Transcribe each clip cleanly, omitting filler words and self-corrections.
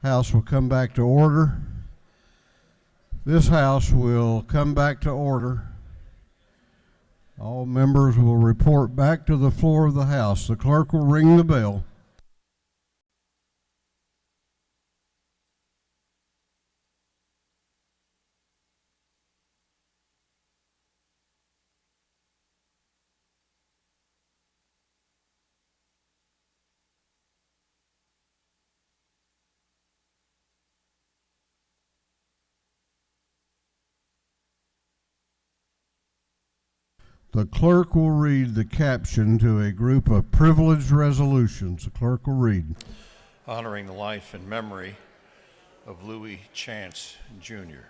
House will come back to order. This House will come back to order. All members will report back to the floor of the House. The clerk will ring the bell. The clerk will read the caption to a group of privileged resolutions. The clerk will read. Honoring the life and memory of Louis Chance, Jr.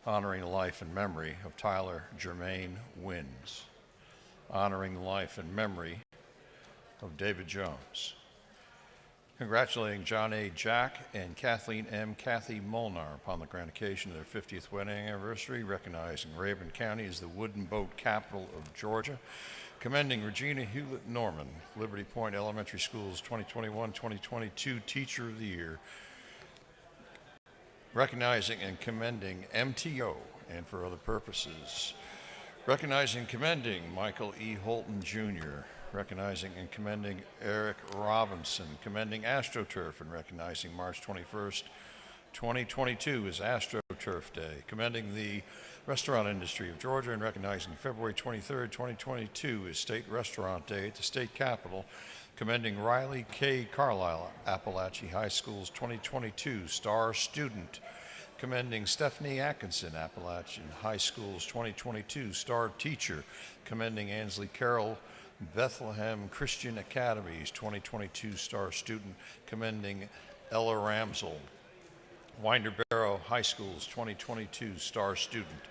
Honoring the life and memory of Tyler Jermaine Wins. Honoring the life and memory of David Jones. Congratulating John A. Jack and Kathleen M. Kathy Molnar upon the grand occasion of their 50th wedding anniversary, recognizing Rayburn County as the wooden boat capital of Georgia, commending Regina Hewlett Norman, Liberty Point Elementary School's 2021-2022 Teacher of the Year, recognizing and commending MTO, and for other purposes, recognizing and commending Michael E. Holton, Jr., recognizing and commending Eric Robinson, commending AstroTurf, and recognizing March 21st, 2022 as AstroTurf Day, commending the restaurant industry of Georgia, and recognizing February 23rd, 2022 as State Restaurant Day at the state capitol, commending Riley K. Carlisle, Appalachia High School's 2022 Star Student, commending Stephanie Atkinson, Appalachian High School's 2022 Star Teacher, commending Ansley Carroll, Bethlehem Christian Academy's 2022 Star Student, commending Ella Ramsel, Winder Barrow High School's 2022 Star Student,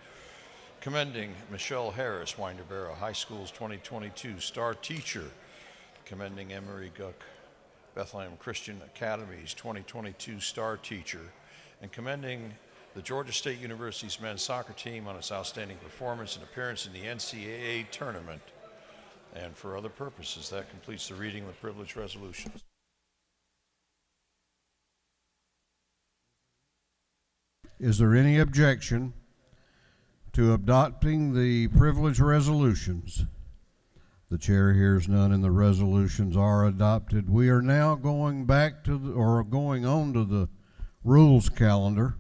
commending Michelle Harris, Winder Barrow High School's 2022 Star Teacher, commending Emery Guck, Bethlehem Christian Academy's 2022 Star Teacher, and commending the Georgia State University's men's soccer team on its outstanding performance and appearance in the NCAA tournament. And for other purposes, that completes the reading of the privileged resolutions. Is there any objection to adopting the privileged resolutions? The chair hears none, and the resolutions are adopted. We are now going back to going on to the rules calendar.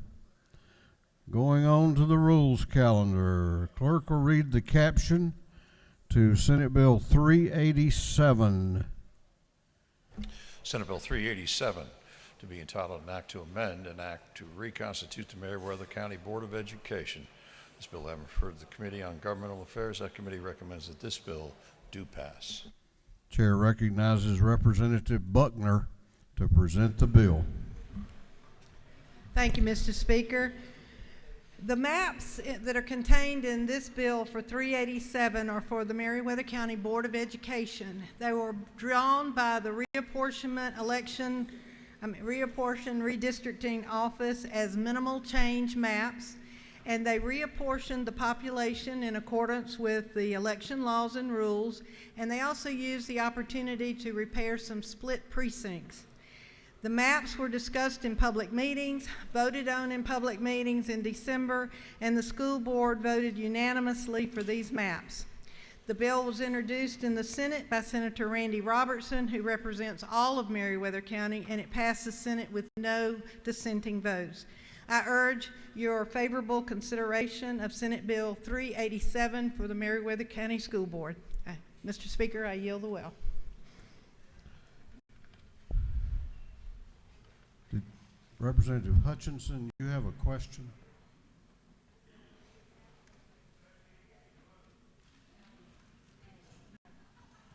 Going on to the rules calendar. Clerk will read the caption to Senate Bill 387. Senate Bill 387, to be entitled an act to amend an act to reconstitute the Meriwether County Board of Education. This bill having referred to the Committee on Governmental Affairs, that committee recommends that this bill do pass. Chair recognizes Representative Buckner to present the bill. Thank you, Mr. Speaker. The maps that are contained in this bill for 387 are for the Meriwether County Board of Education. They were drawn by the redistricting office as minimal change maps, and they reapportioned the population in accordance with the election laws and rules, and they also used the opportunity to repair some split precincts. The maps were discussed in public meetings, voted on in public meetings in December, and the school board voted unanimously for these maps. The bill was introduced in the Senate by Senator Randy Robertson, who represents all of Meriwether County, and it passed the Senate with no dissenting votes. I urge your favorable consideration of Senate Bill 387 for the Meriwether County School Board. Mr. Speaker, I yield the well. Representative Hutchinson, you have a question?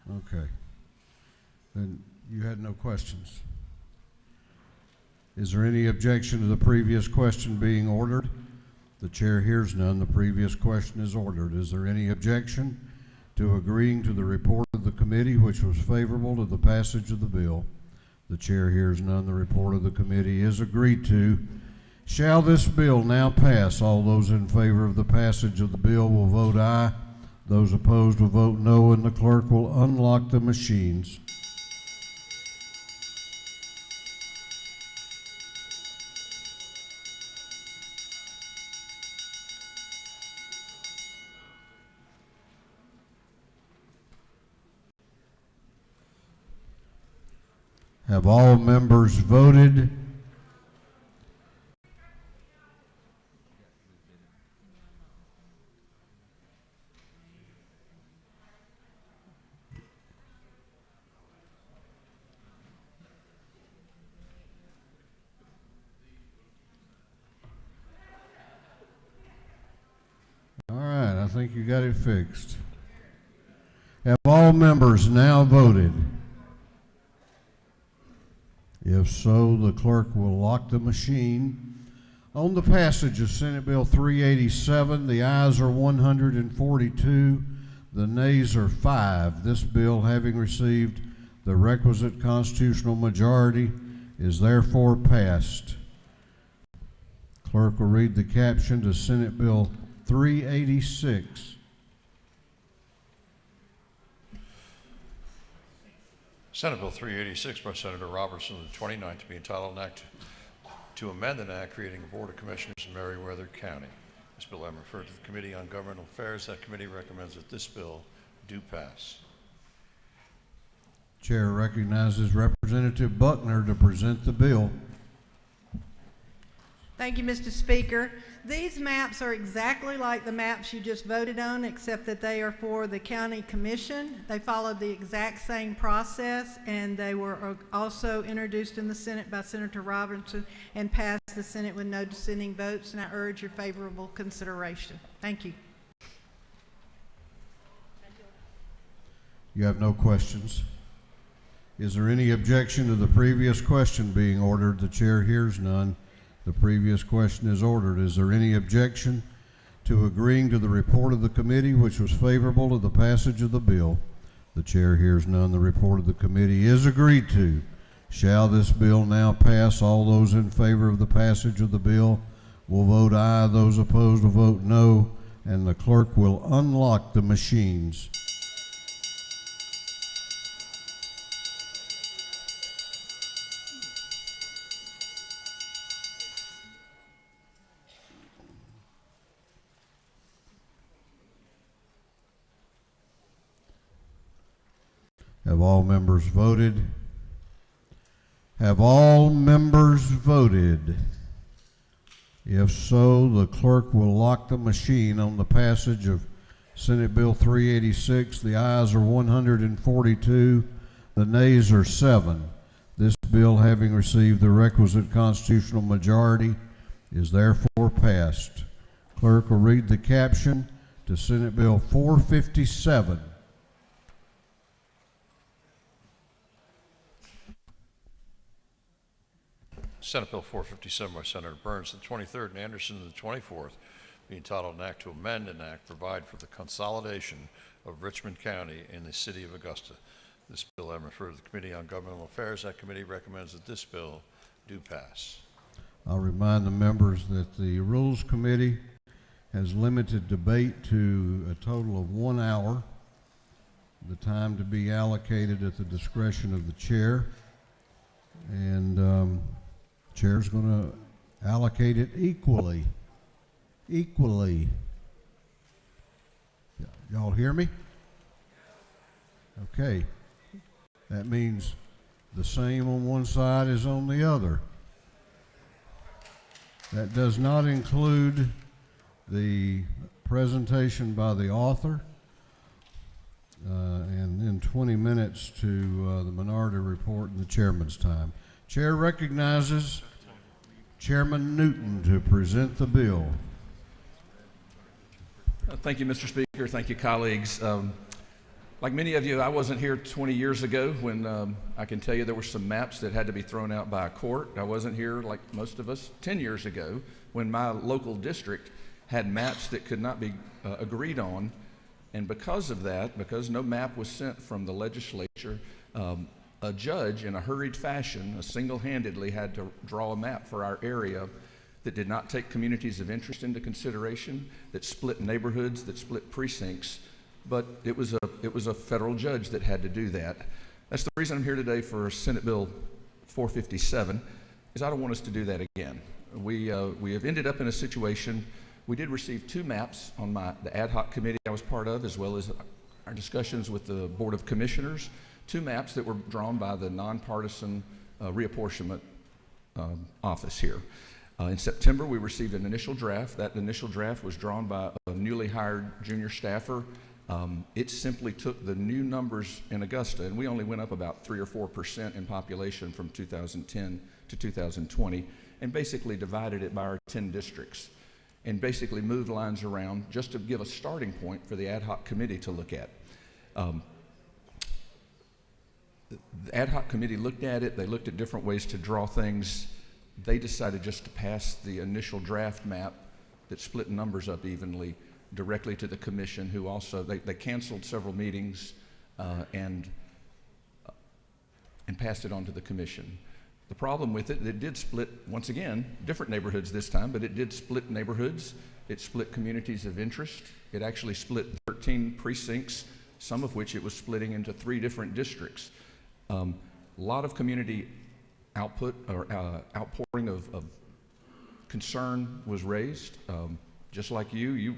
Okay. Then you had no questions. Is there any objection to the previous question being ordered? The chair hears none. The previous question is ordered. Is there any objection to agreeing to the report of the committee, which was favorable to the passage of the bill? The chair hears none. The report of the committee is agreed to. Shall this bill now pass? All those in favor of the passage of the bill will vote aye. Those opposed will vote no, and the clerk will unlock the machines. Have all members voted? All right, I think you got it fixed. Have all members now voted? If so, the clerk will lock the machine. On the passage of Senate Bill 387, the ayes are 142, the nays are 5. This bill, having received the requisite constitutional majority, is therefore passed. Clerk will read the caption to Senate Bill 386. Senate Bill 386 by Senator Robertson, the 29th, to be entitled an act to amend an act creating a Board of Commissioners in Meriwether County. This bill I'm referred to the Committee on Governmental Affairs. That committee recommends that this bill do pass. Chair recognizes Representative Buckner to present the bill. Thank you, Mr. Speaker. These maps are exactly like the maps you just voted on, except that they are for the county commission. They follow the exact same process, and they were also introduced in the Senate by Senator Robinson and passed the Senate with no dissenting votes, and I urge your favorable consideration. Thank you. You have no questions. Is there any objection to the previous question being ordered? The chair hears none. The previous question is ordered. Is there any objection to agreeing to the report of the committee, which was favorable to the passage of the bill? The chair hears none. The report of the committee is agreed to. Shall this bill now pass? All those in favor of the passage of the bill will vote aye. Those opposed will vote no, and the clerk will unlock the machines. Have all members voted? Have all members voted? If so, the clerk will lock the machine on the passage of Senate Bill 386. The ayes are 142, the nays are 7. This bill, having received the requisite constitutional majority, is therefore passed. Clerk will read the caption to Senate Bill 457. Senate Bill 457 by Senator Burns, the 23rd, and Anderson, the 24th, be entitled an act to amend an act provide for the consolidation of Richmond County in the city of Augusta. This bill I refer to the Committee on Governmental Affairs. That committee recommends that this bill do pass. I'll remind the members that the Rules Committee has limited debate to a total of 1 hour, the time to be allocated at the discretion of the chair. And chair's going to allocate it equally. Y'all hear me? Okay. That means the same on one side as on the other. That does not include the presentation by the author, and then 20 minutes to the minority report and the chairman's time. Chair recognizes Chairman Newton to present the bill. Thank you, Mr. Speaker. Thank you, colleagues. Like many of you, I wasn't here 20 years ago when I can tell you there were some maps that had to be thrown out by a court. I wasn't here, like most of us, 10 years ago when my local district had maps that could not be agreed on. And because of that, because no map was sent from the legislature, a judge in a hurried fashion, single-handedly had to draw a map for our area that did not take communities of interest into consideration, that split neighborhoods, that split precincts, but it was a federal judge that had to do that. That's the reason I'm here today for Senate Bill 457, is I don't want us to do that again. We have ended up in a situation. We did receive 2 maps on the ad hoc committee I was part of, as well as our discussions with the Board of Commissioners, 2 maps that were drawn by the nonpartisan reapportionment office here. In September, we received an initial draft. That initial draft was drawn by a newly hired junior staffer. It simply took the new numbers in Augusta, and we only went up about 3 or 4% in population from 2010 to 2020, and basically divided it by our 10 districts, and basically moved lines around just to give a starting point for the ad hoc committee to look at. The ad hoc committee looked at it. They looked at different ways to draw things. They decided just to pass the initial draft map that split numbers up evenly directly to the commission, who also, they canceled several meetings and passed it on to the commission. The problem with it did split, once again, different neighborhoods this time, but it did split neighborhoods. It split communities of interest. It actually split 13 precincts, some of which it was splitting into 3 different districts. A lot of community output or outpouring of concern was raised. Just like you,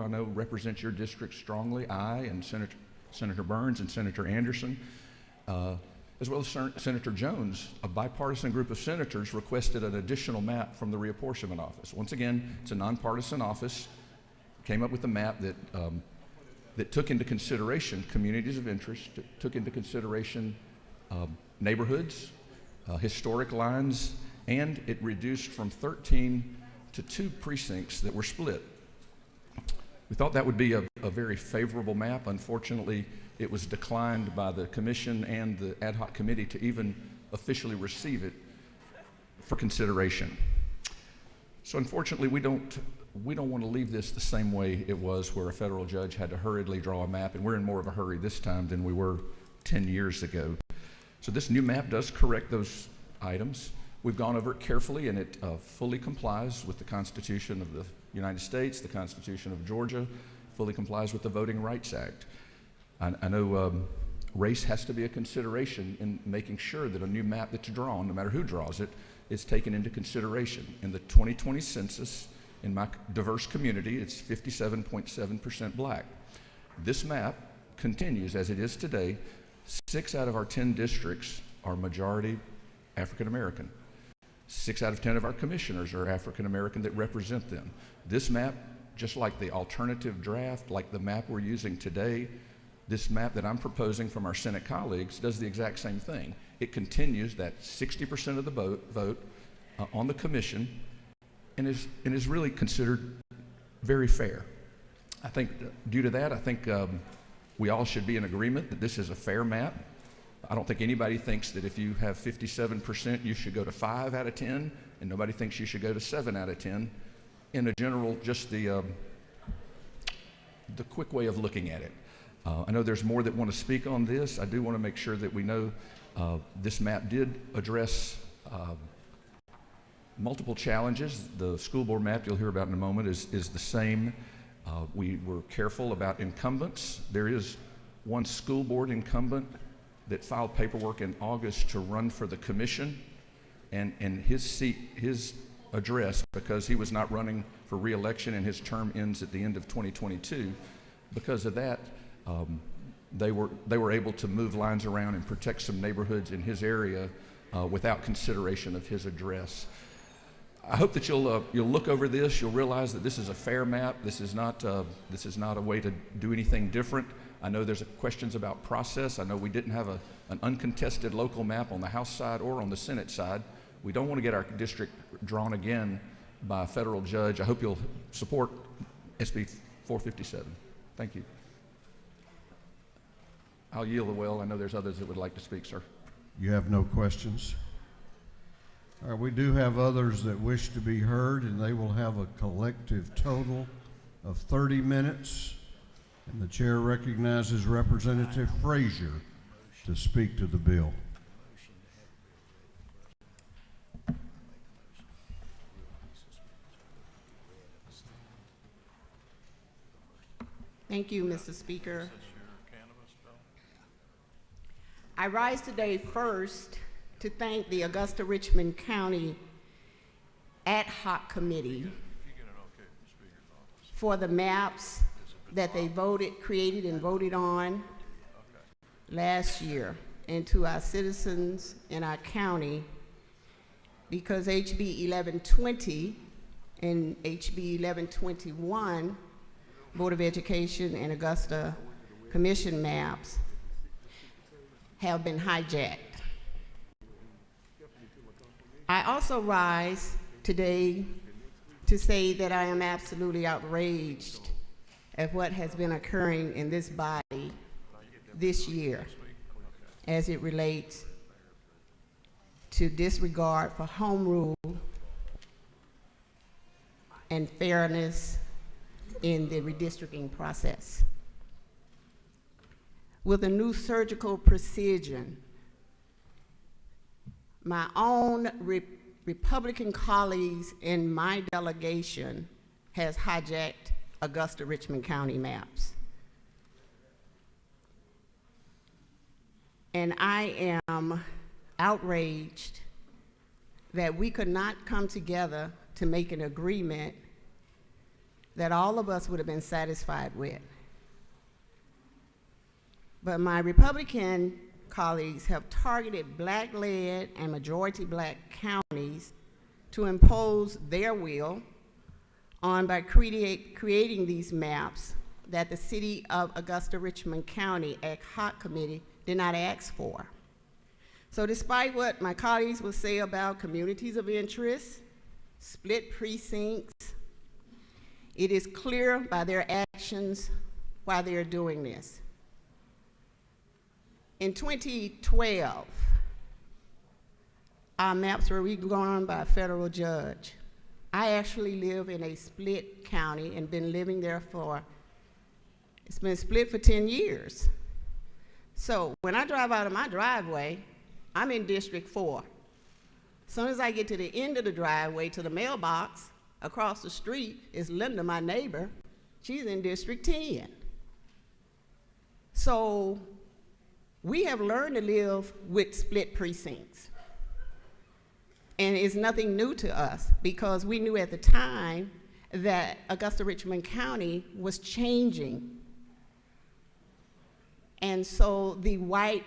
I know, represent your district strongly. I and Senator Burns and Senator Anderson, as well as Senator Jones, a bipartisan group of senators requested an additional map from the reapportionment office. Once again, it's a nonpartisan office. Came up with a map that took into consideration communities of interest, took into consideration neighborhoods, historic lines, and it reduced from 13 to 2 precincts that were split. We thought that would be a very favorable map. Unfortunately, it was declined by the commission and the ad hoc committee to even officially receive it for consideration. So unfortunately, we don't want to leave this the same way it was, where a federal judge had to hurriedly draw a map, and we're in more of a hurry this time than we were 10 years ago. So this new map does correct those items. We've gone over it carefully, and it fully complies with the Constitution of the United States, the Constitution of Georgia, fully complies with the Voting Rights Act. I know race has to be a consideration in making sure that a new map that's drawn, no matter who draws it, is taken into consideration. In the 2020 census, in my diverse community, it's 57.7% black. This map continues as it is today. 6 out of our 10 districts are majority African American. 6 out of 10 of our commissioners are African American that represent them. This map, just like the alternative draft, like the map we're using today, this map that I'm proposing from our Senate colleagues does the exact same thing. It continues that 60% of the vote on the commission and is really considered very fair. I think due to that, I think we all should be in agreement that this is a fair map. I don't think anybody thinks that if you have 57%, you should go to 5 out of 10, and nobody thinks you should go to 7 out of 10. In a general, just the quick way of looking at it. I know there's more that want to speak on this. I do want to make sure that we know this map did address multiple challenges. The school board map you'll hear about in a moment is the same. We were careful about incumbents. There is one school board incumbent that filed paperwork in August to run for the commission, and his seat, his address, because he was not running for re-election and his term ends at the end of 2022. Because of that, they were able to move lines around and protect some neighborhoods in his area without consideration of his address. I hope that you'll look over this. You'll realize that this is a fair map. This is not a way to do anything different. I know there's questions about process. I know we didn't have an uncontested local map on the House side or on the Senate side. We don't want to get our district drawn again by a federal judge. I hope you'll support SB 457. Thank you. I'll yield the well. I know there's others that would like to speak, sir. You have no questions? All right, we do have others that wish to be heard, and they will have a collective total of 30 minutes. And the chair recognizes Representative Frazier to speak to the bill. Thank you, Mr. Speaker. I rise today first to thank the Augusta-Richmond County Ad Hoc Committee for the maps that they created and voted on last year. and to our citizens in our county, because HB 1120 and HB 1121, Board of Education and Augusta Commission maps, have been hijacked. I also rise today to say that I am absolutely outraged at what has been occurring in this body this year as it relates to disregard for home rule and fairness in the redistricting process. With a new surgical precision, my own Republican colleagues in my delegation has hijacked Augusta-Richmond County maps. And I am outraged that we could not come together to make an agreement that all of us would have been satisfied with. But my Republican colleagues have targeted black-led and majority-black counties to impose their will on by creating these maps that the City of Augusta-Richmond County Ad Hoc Committee did not ask for. So despite what my colleagues will say about communities of interest, split precincts, it is clear by their actions why they are doing this. In 2012, our maps were redrawn by a federal judge. I actually live in a split county and been living there it's been split for 10 years. So when I drive out of my driveway, I'm in District 4. As soon as I get to the end of the driveway to the mailbox, across the street is Linda, my neighbor. She's in District 10. So we have learned to live with split precincts. And it's nothing new to us because we knew at the time that Augusta-Richmond County was changing. And so the white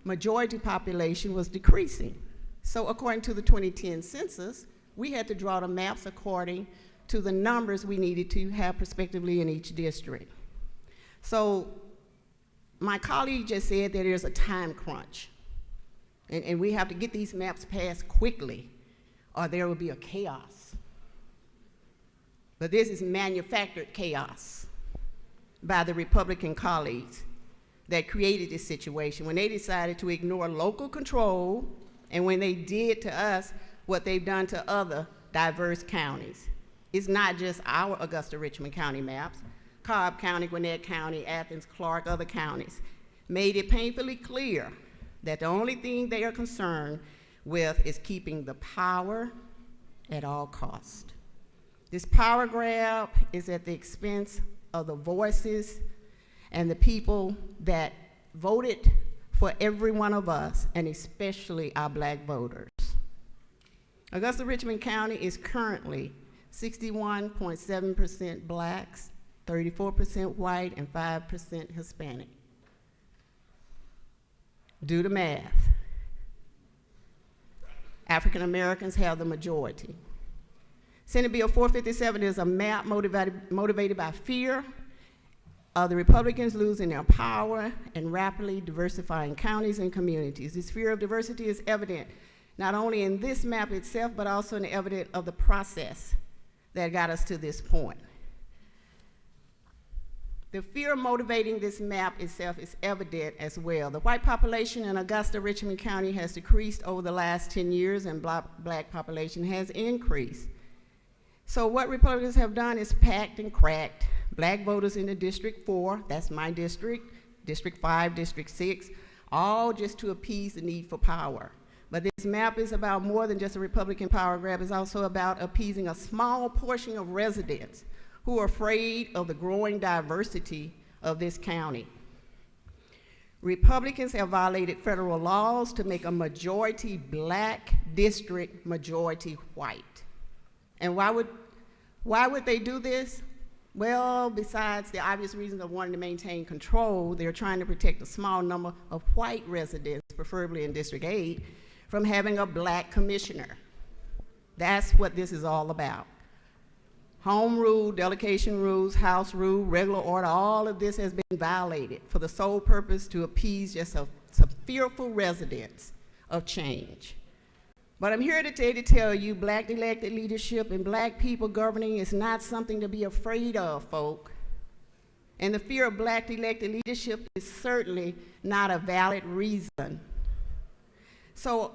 majority population was decreasing. So according to the 2010 census, we had to draw the maps according to the numbers we needed to have prospectively in each district. So my colleague just said that there's a time crunch. And we have to get these maps passed quickly or there will be a chaos. But this is manufactured chaos by the Republican colleagues that created this situation when they decided to ignore local control and when they did to us what they've done to other diverse counties. It's not just our Augusta-Richmond County maps. Cobb County, Gwinnett County, Athens, Clark, other counties made it painfully clear that the only thing they are concerned with is keeping the power at all cost. This power grab is at the expense of the voices and the people that voted for every one of us, and especially our black voters. Augusta-Richmond County is currently 61.7% blacks, 34% white, and 5% Hispanic. Do the math. African Americans have the majority. Senate Bill 457 is a map motivated by fear of the Republicans losing their power and rapidly diversifying counties and communities. This fear of diversity is evident not only in this map itself, but also in the evidence of the process that got us to this point. The fear motivating this map itself is evident as well. The white population in Augusta-Richmond County has decreased over the last 10 years and black population has increased. So what Republicans have done is packed and cracked black voters into District 4, that's my district, District 5, District 6, all just to appease the need for power. But this map is about more than just a Republican power grab. It's also about appeasing a small portion of residents who are afraid of the growing diversity of this county. Republicans have violated federal laws to make a majority black district majority white. And why would they do this? Well, besides the obvious reasons of wanting to maintain control, they're trying to protect a small number of white residents, preferably in District 8, from having a black commissioner. That's what this is all about. Home rule, delegation rules, house rule, regular order, all of this has been violated for the sole purpose to appease just some fearful residents of change. But I'm here today to tell you black elected leadership and black people governing is not something to be afraid of, folk. And the fear of black elected leadership is certainly not a valid reason. So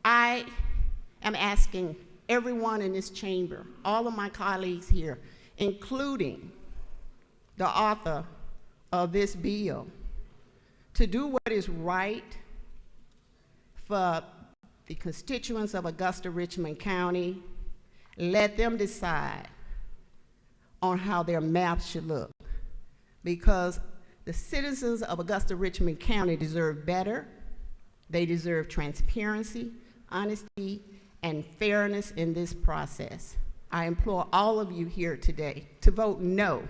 I am asking everyone in this chamber, all of my colleagues here, including the author of this bill, to do what is right for the constituents of Augusta-Richmond County. Let them decide on how their maps should look, because the citizens of Augusta-Richmond County deserve better. They deserve transparency, honesty, and fairness in this process. I implore all of you here today to vote no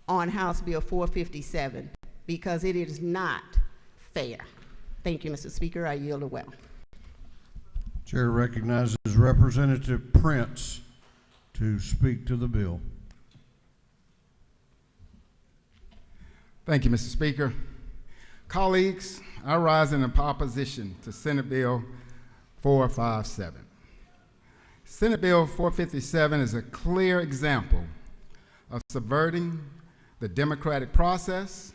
on House Bill 457, because it is not fair. Thank you, Mr. Speaker. I yield the well. Chair recognizes Representative Prince to speak to the bill. Thank you, Mr. Speaker. Colleagues, I rise in opposition to Senate Bill 457. Senate Bill 457 is a clear example of subverting the democratic process,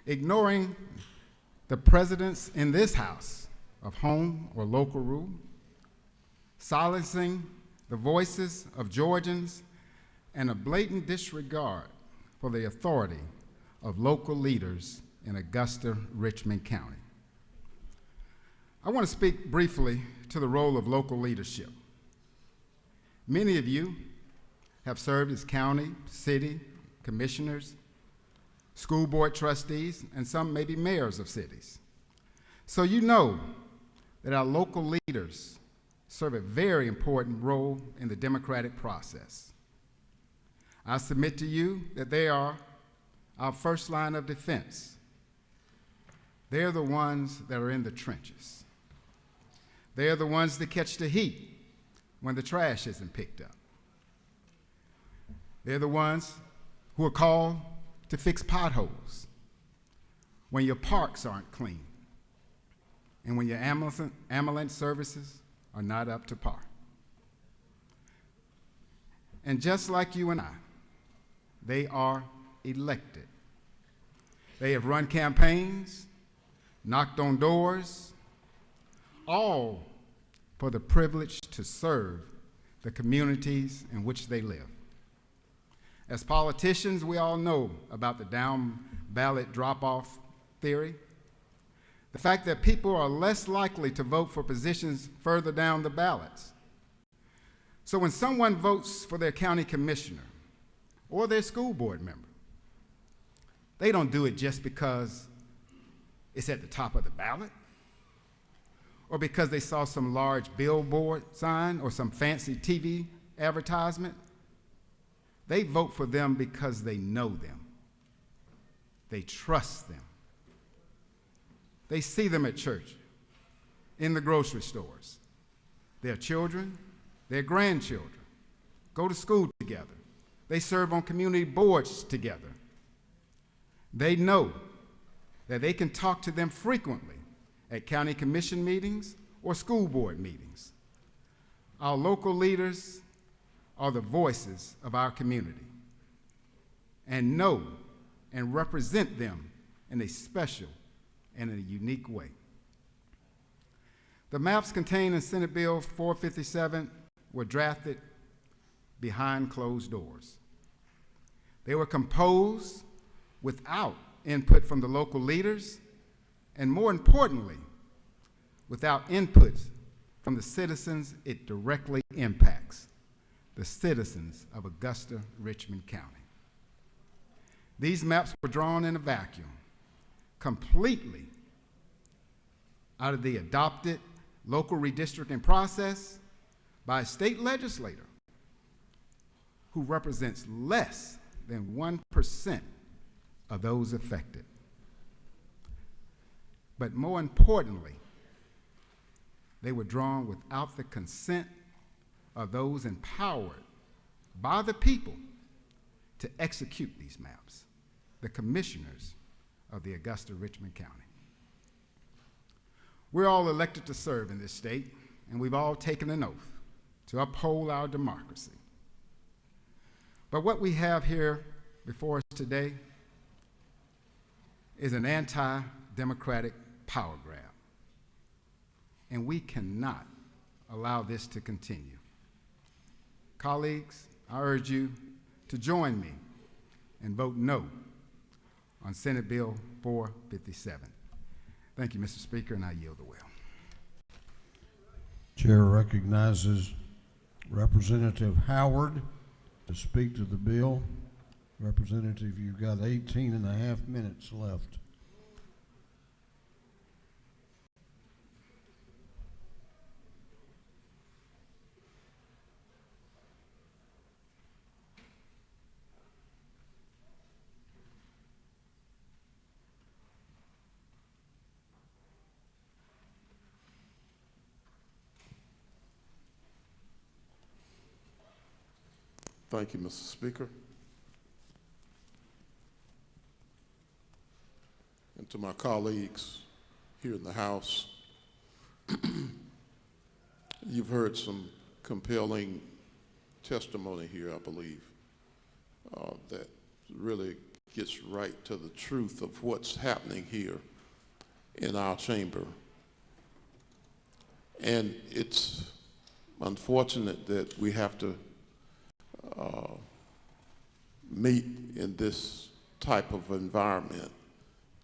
ignoring the precedents in this House of home or local rule, silencing the voices of Georgians, and a blatant disregard for the authority of local leaders in Augusta-Richmond County. I want to speak briefly to the role of local leadership. Many of you have served as county, city, commissioners, school board trustees, and some may be mayors of cities. So you know that our local leaders serve a very important role in the democratic process. I submit to you that they are our first line of defense. They're the ones that are in the trenches. They're the ones that catch the heat when the trash isn't picked up. They're the ones who are called to fix potholes when your parks aren't clean and when your ambulance services are not up to par. And just like you and I, they are elected. They have run campaigns, knocked on doors, all for the privilege to serve the communities in which they live. As politicians, we all know about the down ballot drop-off theory. The fact that people are less likely to vote for positions further down the ballots. So when someone votes for their county commissioner or their school board member, they don't do it just because it's at the top of the ballot or because they saw some large billboard sign or some fancy TV advertisement. They vote for them because they know them. They trust them. They see them at church, in the grocery stores. Their children, their grandchildren go to school together. They serve on community boards together. They know that they can talk to them frequently at county commission meetings or school board meetings. Our local leaders are the voices of our community and know and represent them in a special and in a unique way. The maps contained in Senate Bill 457 were drafted behind closed doors. They were composed without input from the local leaders, and more importantly, without input from the citizens it directly impacts, the citizens of Augusta-Richmond County. These maps were drawn in a vacuum, completely out of the adopted local redistricting process by a state legislator who represents less than 1% of those affected. But more importantly, they were drawn without the consent of those empowered by the people to execute these maps, the commissioners of the Augusta-Richmond County. We're all elected to serve in this state, and we've all taken an oath to uphold our democracy. But what we have here before us today is an anti-democratic power grab, and we cannot allow this to continue. Colleagues, I urge you to join me and vote no on Senate Bill 457. Thank you, Mr. Speaker, and I yield the will. Chair recognizes Representative Howard to speak to the bill. Representative, you've got 18 and a half minutes left. Thank you, Mr. Speaker. And to my colleagues here in the House, you've heard some compelling testimony here, I believe, that really gets right to the truth of what's happening here in our chamber. And it's unfortunate that we have to meet in this type of environment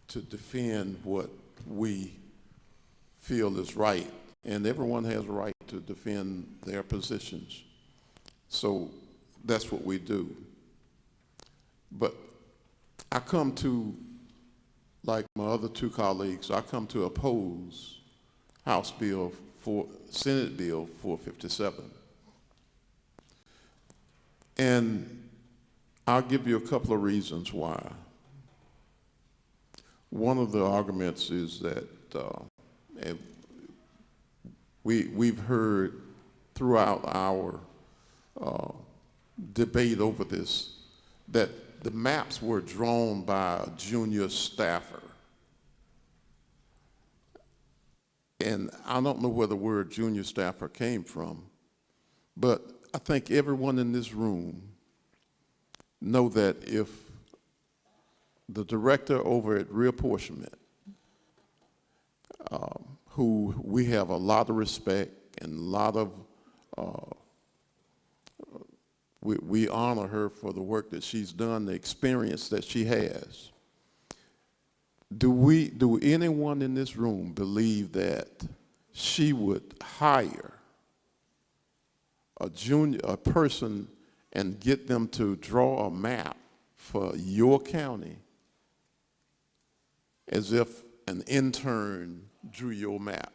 to defend what we feel is right, and everyone has a right to defend their positions. So that's what we do. But I come to, like my other two colleagues, I come to oppose Senate Bill 457. And I'll give you a couple of reasons why. One of the arguments is that we've heard throughout our debate over this that the maps were drawn by a junior staffer. And I don't know where the word junior staffer came from, but I think everyone in this room know that if the director over at reapportionment, who we have a lot of respect and a lot of, we honor her for the work that she's done, the experience that she has. Do anyone in this room believe that she would hire a person and get them to draw a map for your county as if an intern drew your map?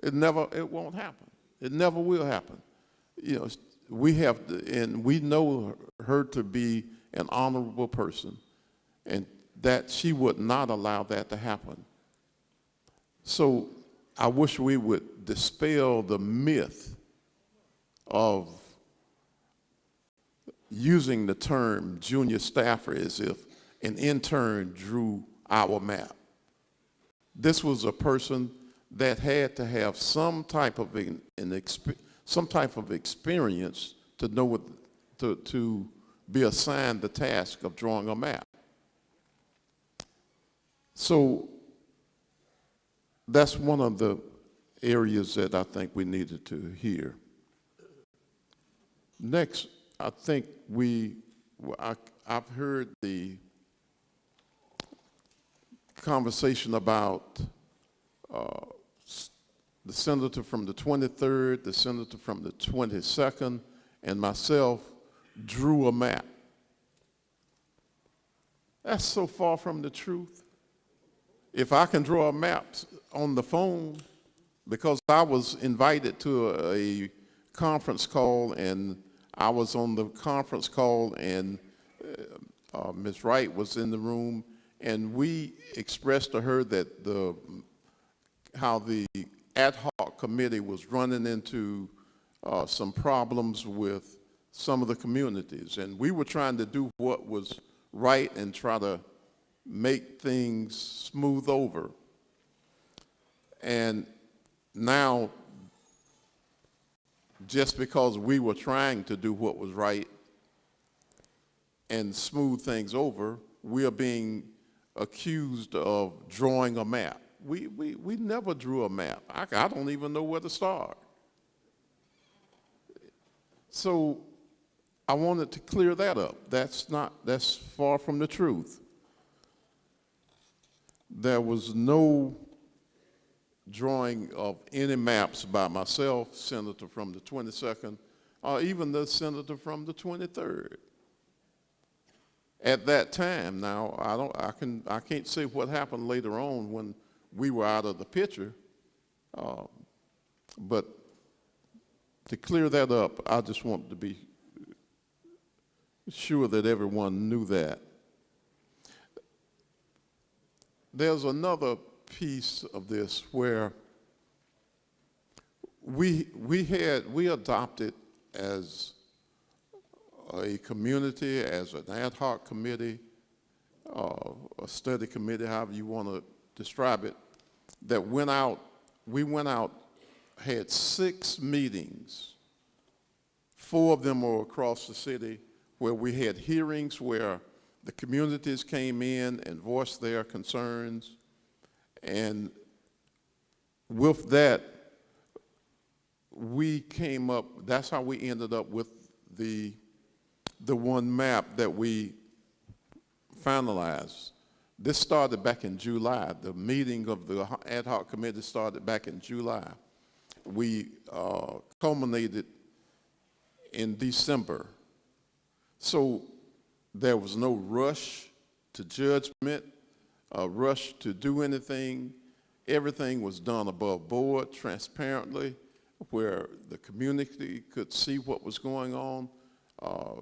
It won't happen. It never will happen. You know, and we know her to be an honorable person, and that she would not allow that to happen. So I wish we would dispel the myth of using the term junior staffer as if an intern drew our map. This was a person that had to have some type of experience to know what to be assigned the task of drawing a map. So that's one of the areas that I think we needed to hear. Next, I think I've heard the conversation about the senator from the 23rd, the senator from the 22nd, and myself drew a map. That's so far from the truth. If I can draw a map on the phone, because I was invited to a conference call, and I was on the conference call, and Ms. Wright was in the room, and we expressed to her that how the ad hoc committee was running into some problems with some of the communities, and we were trying to do what was right and try to make things smooth over. And now, just because we were trying to do what was right and smooth things over, we are being accused of drawing a map. We never drew a map. I don't even know where to start. So I wanted to clear that up. That's far from the truth. There was no drawing of any maps by myself, senator from the 22nd, or even the senator from the 23rd. At that time, now I can't say what happened later on when we were out of the picture, but to clear that up, I just wanted to be sure that everyone knew that. There's another piece of this where we adopted as a community, as an ad hoc committee, a study committee, however you want to describe it, that we went out, had 6 meetings. 4 of them were across the city, where we had hearings where the communities came in and voiced their concerns. And with that, we came up, that's how we ended up with the one map that we finalized. This started back in July. The meeting of the ad hoc committee started back in July. We culminated in December. So there was no rush to judgment, a rush to do anything. Everything was done above board, transparently, where the community could see what was going on.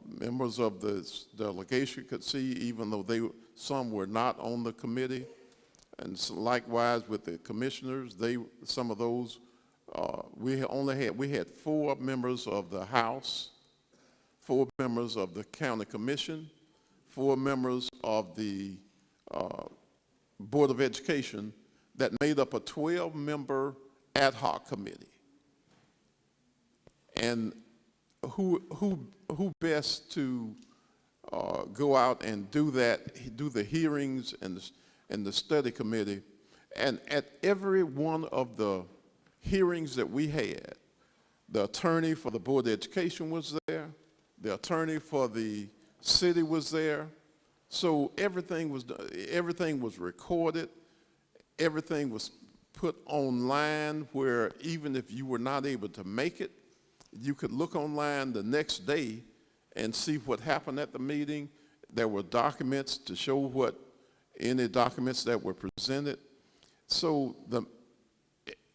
Members of the delegation could see, even though some were not on the committee. And so likewise with the commissioners, some of those, we had 4 members of the House, 4 members of the County Commission, 4 members of the Board of Education that made up a 12-member ad hoc committee. And who best to go out and do that, do the hearings and the study committee. And at every one of the hearings that we had, the attorney for the Board of Education was there, the attorney for the city was there. So everything was recorded, everything was put online, where even if you were not able to make it, you could look online the next day and see what happened at the meeting. There were documents to show any documents that were presented. So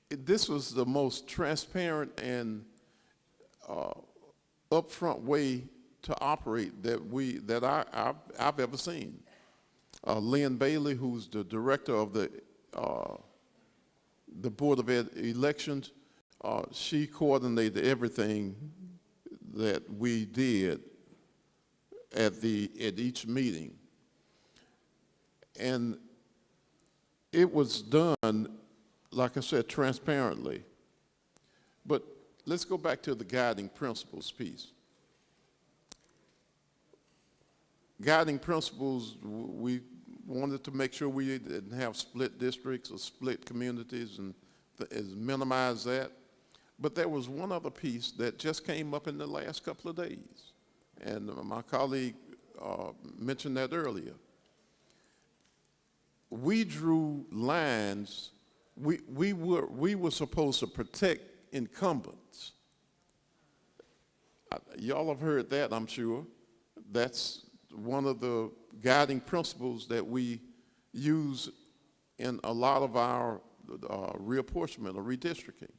this was the most transparent and upfront way to operate that I've ever seen. Lynn Bailey, who's the director of the Board of Elections, she coordinated everything that we did at each meeting. And it was done, like I said, transparently. But let's go back to the guiding principles piece. Guiding principles, we wanted to make sure we didn't have split districts or split communities and minimize that. But there was one other piece that just came up in the last couple of days, and my colleague mentioned that earlier. We drew lines. We were supposed to protect incumbents. Y'all have heard that, I'm sure. That's one of the guiding principles that we use in a lot of our reapportionment or redistricting.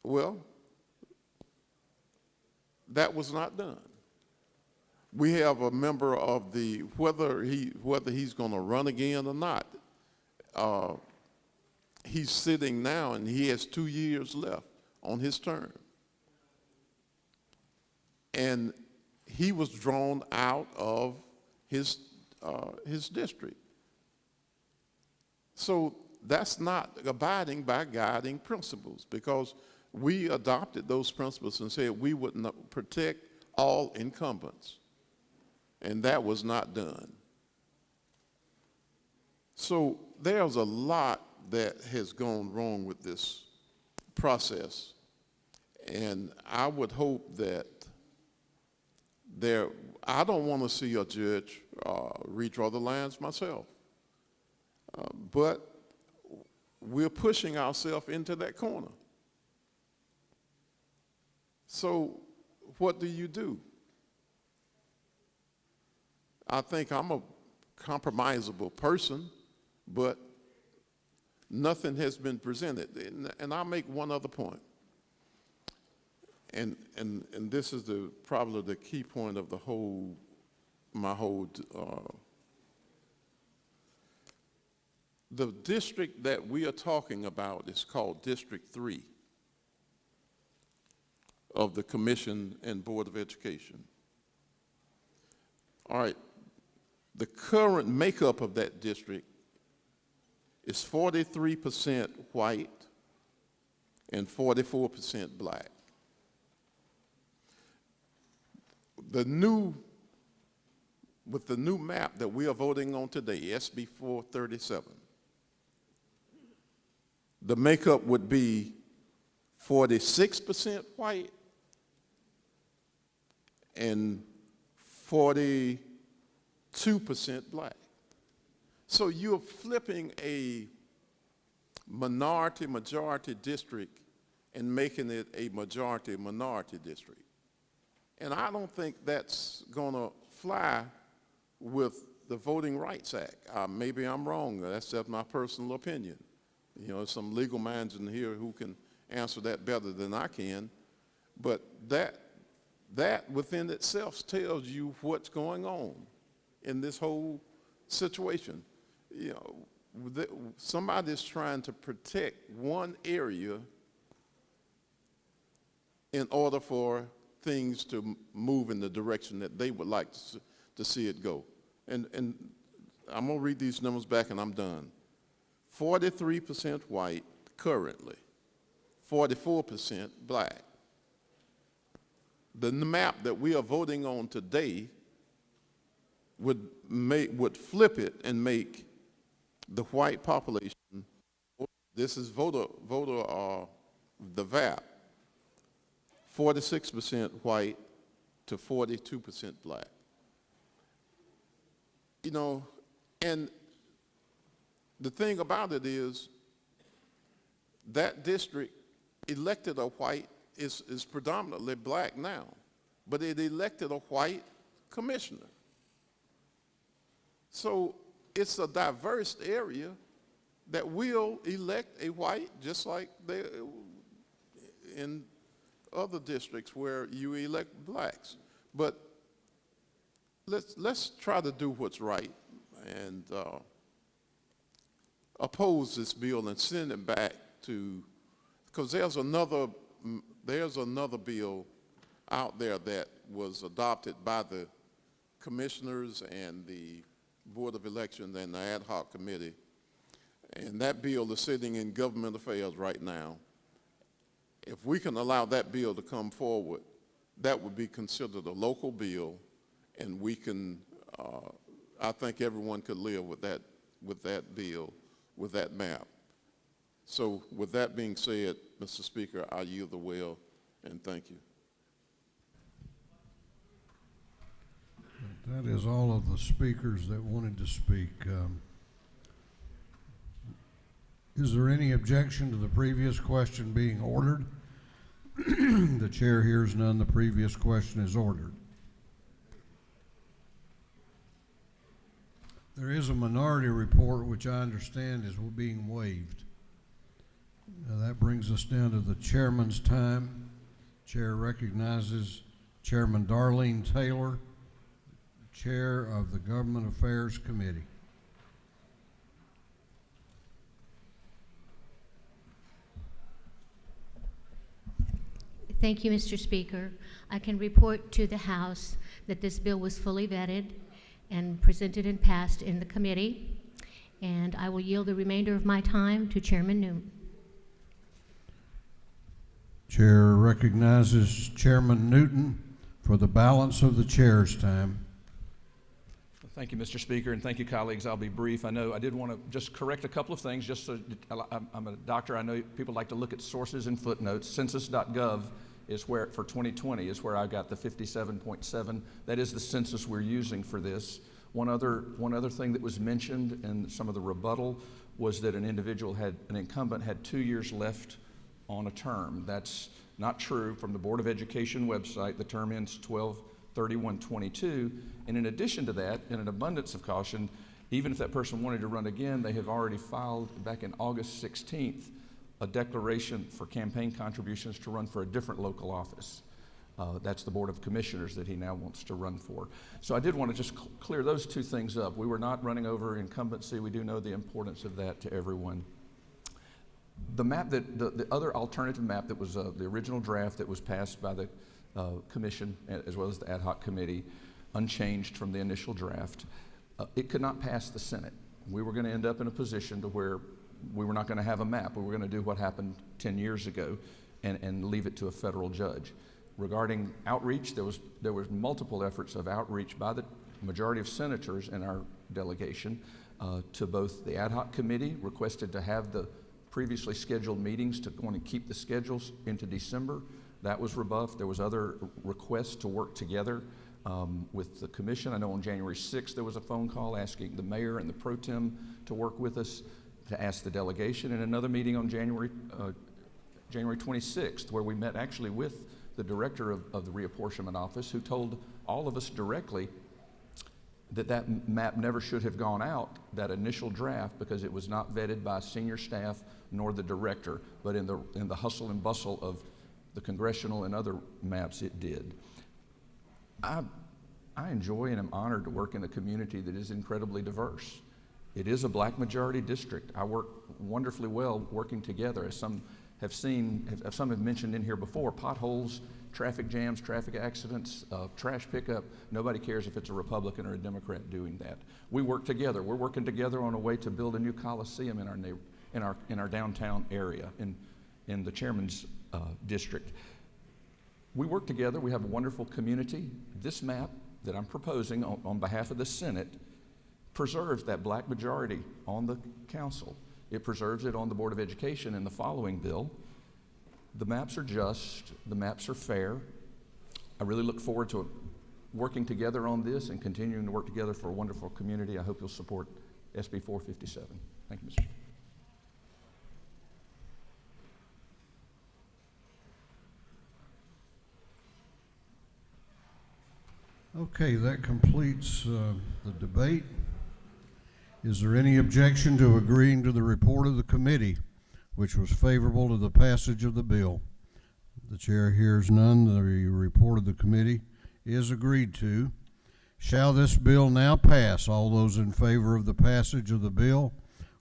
Well, that was not done. We have a member of the, whether he's going to run again or not, he's sitting now and he has 2 years left on his term. And he was drawn out of his district. So that's not abiding by guiding principles, because we adopted those principles and said we would not protect all incumbents. And that was not done. So there's a lot that has gone wrong with this process. And I would hope that I don't want to see a judge redraw the lines myself. But we're pushing ourselves into that corner. So what do? I think I'm a compromisable person, but nothing has been presented. And I'll make one other point. And this is probably the key point of the district that we are talking about is called District 3 of the Commission and Board of Education. All right, the current makeup of that district is 43% white and 44% black. With the new map that we are voting on today, SB 437, the makeup would be 46% white and 42% black. So you're flipping a minority-majority district and making it a majority-minority district. And I don't think that's going to fly with the Voting Rights Act. Maybe I'm wrong. That's just my personal opinion. You know, there's some legal minds in here who can answer that better than I can. But that within itself tells you what's going on in this whole situation. You know, somebody's trying to protect one area in order for things to move in the direction that they would like to see it go. And I'm going to read these numbers back and I'm done. 43% white currently, 44% black. The map that we are voting on today would flip it and make the white population, this is the VAP, 46% white to 42% black. You know, and the thing about it is that district elected a white, is predominantly black now, but it elected a white commissioner. So it's a diverse area that will elect a white, just like in other districts where you elect blacks. But let's try to do what's right and oppose this bill and send it back to, because there's another bill out there that was adopted by the commissioners and the Board of Elections and the ad hoc committee, and that bill is sitting in government affairs right now. If we can allow that bill to come forward, that would be considered a local bill, and we can, I think everyone could live with that bill, with that map. So with that being said, Mr. Speaker, I yield the will, and thank you. That is all of the speakers that wanted to speak. Is there any objection to the previous question being ordered? The chair hears none. The previous question is ordered. There is a minority report which I understand is being waived. Now that brings us down to the chairman's time. Chair recognizes Chairman Darlene Taylor, Chair of the Government Affairs Committee. Thank you, Mr. Speaker. I can report to the House that this bill was fully vetted and presented and passed in the committee, and I will yield the remainder of my time to Chairman Newman. Chair recognizes Chairman Newton for the balance of the chair's time. Thank you, Mr. Speaker, and thank you, colleagues. I'll be brief. I know I did want to just correct a couple of things. Just so I'm a doctor, I know people like to look at sources and footnotes. Census.gov is where, for 2020, is where I got the 57.7. That is the census we're using for this. One other thing that was mentioned in some of the rebuttal was that an incumbent had 2 years left on a term. That's not true. From the Board of Education website, the term ends 12/31/22, and in addition to that, in an abundance of caution, even if that person wanted to run again, they have already filed back in August 16th a declaration for campaign contributions to run for a different local office. That's the Board of Commissioners that he now wants to run for. So I did want to just clear those two things up. We were not running over incumbency. We do know the importance of that to everyone. The map the other alternative map that was the original draft that was passed by the commission as well as the ad hoc committee, unchanged from the initial draft, it could not pass the Senate. We were going to end up in a position to where we were not going to have a map. We were going to do what happened 10 years ago and leave it to a federal judge. Regarding outreach, there was multiple efforts of outreach by the majority of senators in our delegation to both the ad hoc committee, requested to have the previously scheduled meetings to go and keep the schedules into December. That was rebuffed. There was other requests to work together with the commission. I know on January 6th there was a phone call asking the mayor and the pro tem to work with us to ask the delegation, and another meeting on January 26th where we met actually with the director of the reapportionment office, who told all of us directly that map never should have gone out, that initial draft, because it was not vetted by senior staff nor the director, but in the hustle and bustle of the congressional and other maps it did. I enjoy and am honored to work in a community that is incredibly diverse. It is a black majority district. I work wonderfully well working together. As some have mentioned in here before, potholes, traffic jams, traffic accidents, trash pickup. Nobody cares if it's a Republican or a Democrat doing that. We work together. We're working together on a way to build a new Coliseum in our downtown area, in the chairman's district. We work together. We have a wonderful community. This map that I'm proposing on behalf of the Senate preserves that black majority on the council. It preserves it on the Board of Education in the following bill. The maps are just, the maps are fair. I really look forward to working together on this and continuing to work together for a wonderful community. I hope you'll support SB 457. Thank you, Mr. Chairman. Okay, that completes the debate. Is there any objection to agreeing to the report of the committee, which was favorable to the passage of the bill? The chair hears none. The report of the committee is agreed to. Shall this bill now pass? All those in favor of the passage of the bill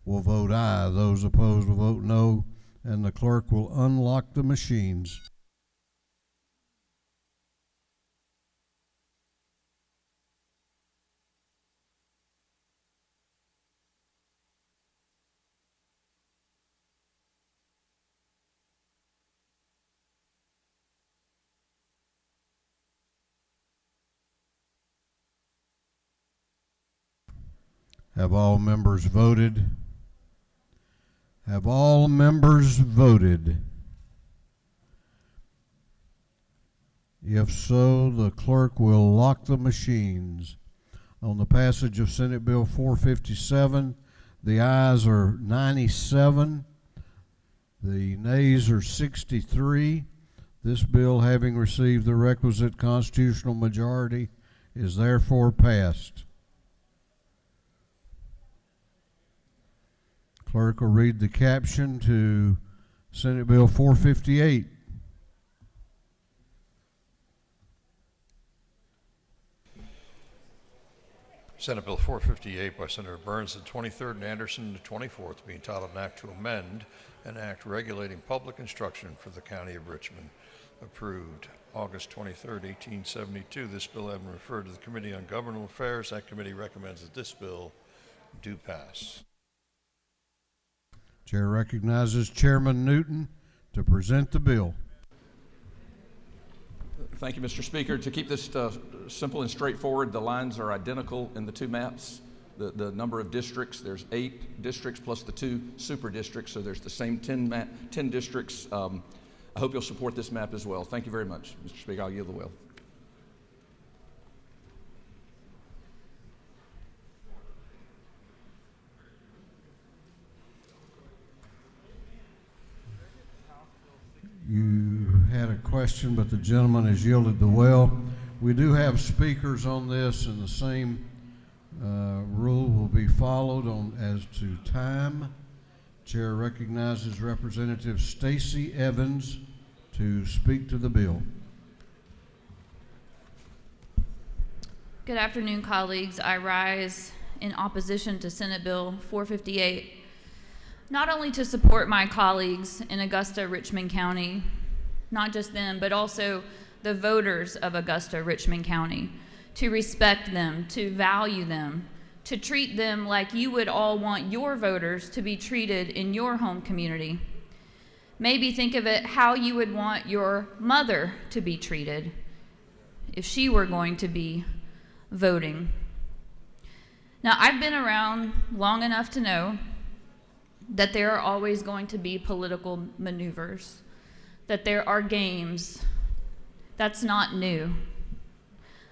will vote aye. Those opposed will vote no, and the clerk will unlock the machines. Have all members voted? Have all members voted? If so, the clerk will lock the machines. On the passage of Senate Bill 457, the ayes are 97, the nays are 63. This bill, having received the requisite constitutional majority, is therefore passed. Clerk will read the caption to Senate Bill 458. Senate Bill 458 by Senator Burns, the 23rd, and Anderson, the 24th, be entitled an act to amend an act regulating public instruction for the County of Richmond. Approved August 23rd, 1872. This bill having been referred to the Committee on Governmental Affairs, that committee recommends that this bill do pass. Chair recognizes Chairman Newton to present the bill. Thank you, Mr. Speaker. To keep this simple and straightforward, the lines are identical in the two maps. The number of districts, there's 8 districts plus the 2 super districts, so there's the same 10 districts. I hope you'll support this map as well. Thank you very much, Mr. Speaker. I'll yield the will. You had a question, but the gentleman has yielded the well. We do have speakers on this, and the same rule will be followed on as to time. Chair recognizes Representative Stacey Evans to speak to the bill. Good afternoon, colleagues. I rise in opposition to Senate Bill 458, not only to support my colleagues in Augusta, Richmond County, not just them, but also the voters of Augusta, Richmond County, to respect them, to value them, to treat them like you would all want your voters to be treated in your home community. Maybe think of it how you would want your mother to be treated if she were going to be voting. Now, I've been around long enough to know that there are always going to be political maneuvers, that there are games. That's not new.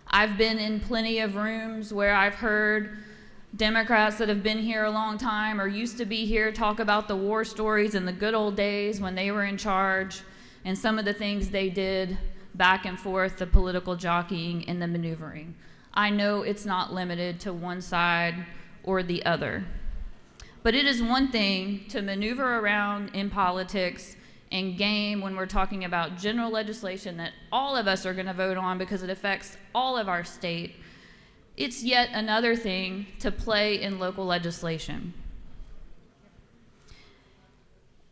I've been in plenty of rooms where I've heard Democrats that have been here a long time or used to be here talk about the war stories and the good old days when they were in charge and some of the things they did back and forth, the political jockeying and the maneuvering. I know it's not limited to one side or the other. But it is one thing to maneuver around in politics and game when we're talking about general legislation that all of us are going to vote on because it affects all of our state. It's yet another thing to play in local legislation.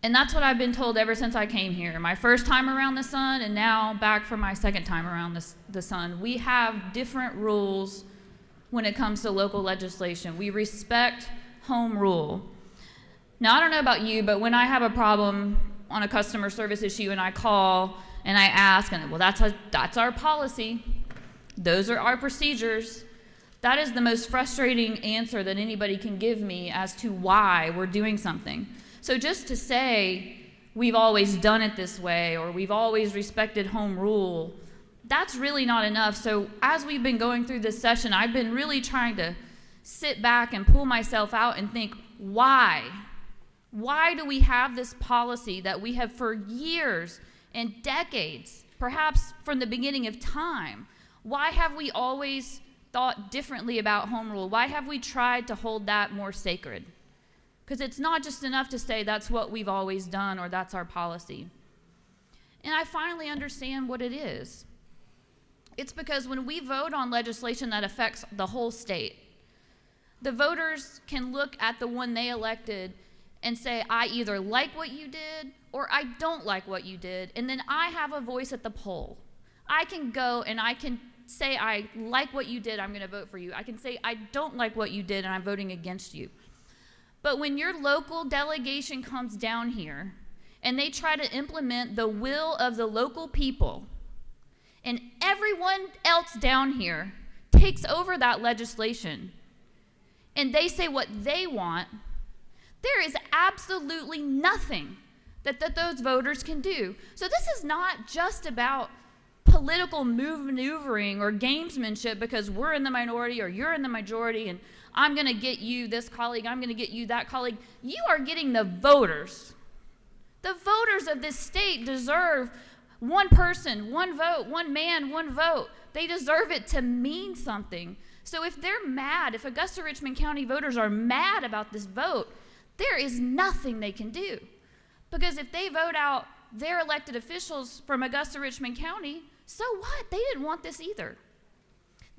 And that's what I've been told ever since I came here. My first time around the sun and now back for my second time around the sun. We have different rules when it comes to local legislation. We respect home rule. Now, I don't know about you, but when I have a problem on a customer service issue and I call and I ask, and well, that's our policy. Those are our procedures. That is the most frustrating answer that anybody can give me as to why we're doing something. So just to say we've always done it this way or we've always respected home rule, that's really not enough. So as we've been going through this session, I've been really trying to sit back and pull myself out and think, why? Why do we have this policy that we have for years and decades, perhaps from the beginning of time? Why have we always thought differently about home rule? Why have we tried to hold that more sacred? Because it's not just enough to say that's what we've always done or that's our policy. And I finally understand what it is. It's because when we vote on legislation that affects the whole state, the voters can look at the one they elected and say, I either like what you did or I don't like what you did, and then I have a voice at the poll. I can go and I can say I like what you did, I'm going to vote for you. I can say I don't like what you did and I'm voting against you. But when your local delegation comes down here and they try to implement the will of the local people and everyone else down here takes over that legislation and they say what they want, there is absolutely nothing that those voters can do. So this is not just about political maneuvering or gamesmanship because we're in the minority or you're in the majority and I'm going to get you this colleague, I'm going to get you that colleague. You are getting the voters. The voters of this state deserve one person, one vote, one man, one vote. They deserve it to mean something. So if they're mad, if Augusta Richmond County voters are mad about this vote, there is nothing they can do. Because if they vote out their elected officials from Augusta Richmond County, so what? They didn't want this either.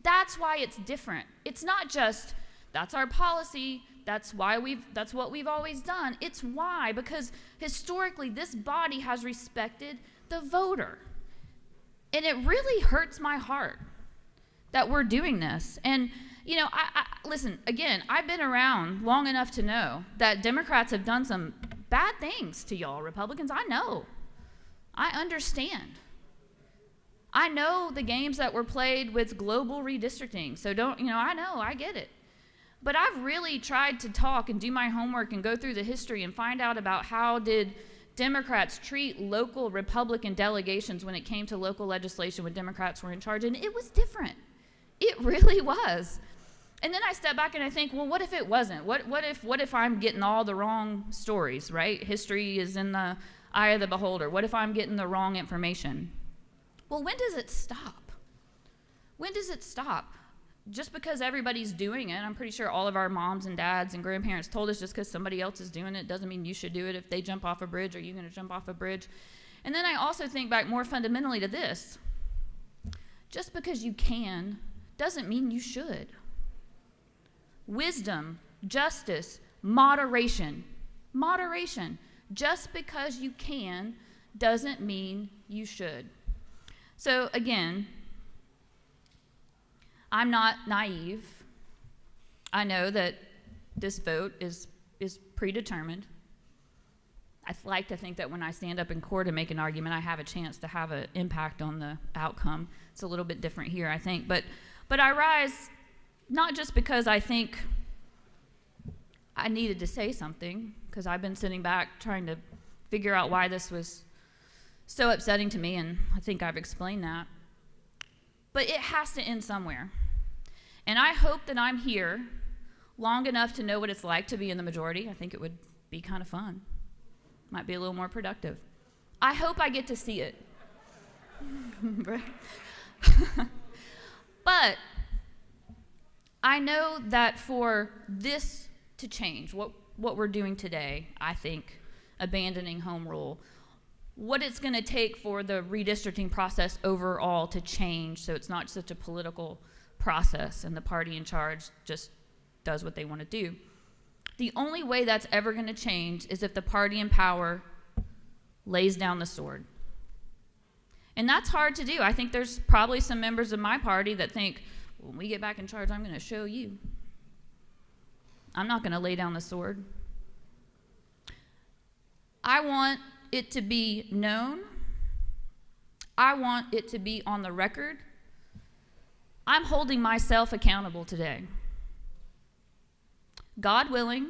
That's why it's different. It's not just, that's our policy, that's what we've always done. It's why, because historically this body has respected the voter. And it really hurts my heart that we're doing this. And, you know, listen, again, I've been around long enough to know that Democrats have done some bad things to y'all Republicans. I know. I understand. I know the games that were played with global redistricting. So I know, I get it. But I've really tried to talk and do my homework and go through the history and find out about how did Democrats treat local Republican delegations when it came to local legislation when Democrats were in charge, and it was different. It really was. And then I step back and I think, well, what if it wasn't? What if I'm getting all the wrong stories, right? History is in the eye of the beholder. What if I'm getting the wrong information? Well, when does it stop? When does it stop? Just because everybody's doing it, I'm pretty sure all of our moms and dads and grandparents told us just because somebody else is doing it doesn't mean you should do it. If they jump off a bridge, are you going to jump off a bridge? And then I also think back more fundamentally to this. Just because you can doesn't mean you should. Wisdom, justice, moderation. Just because you can doesn't mean you should. So again, I'm not naive. I know that this vote is predetermined. I like to think that when I stand up in court and make an argument, I have a chance to have an impact on the outcome. It's a little bit different here, I think. But I rise not just because I think I needed to say something, because I've been sitting back trying to figure out why this was so upsetting to me, and I think I've explained that. But it has to end somewhere. And I hope that I'm here long enough to know what it's like to be in the majority. I think it would be kind of fun. Might be a little more productive. I hope I get to see it. But I know that for this to change, what we're doing today, I think, abandoning home rule, what it's going to take for the redistricting process overall to change so it's not such a political process and the party in charge just does what they want to do. The only way that's ever going to change is if the party in power lays down the sword. And that's hard to do. I think there's probably some members of my party that think, when we get back in charge, I'm going to show you. I'm not going to lay down the sword. I want it to be known. I want it to be on the record. I'm holding myself accountable today. God willing,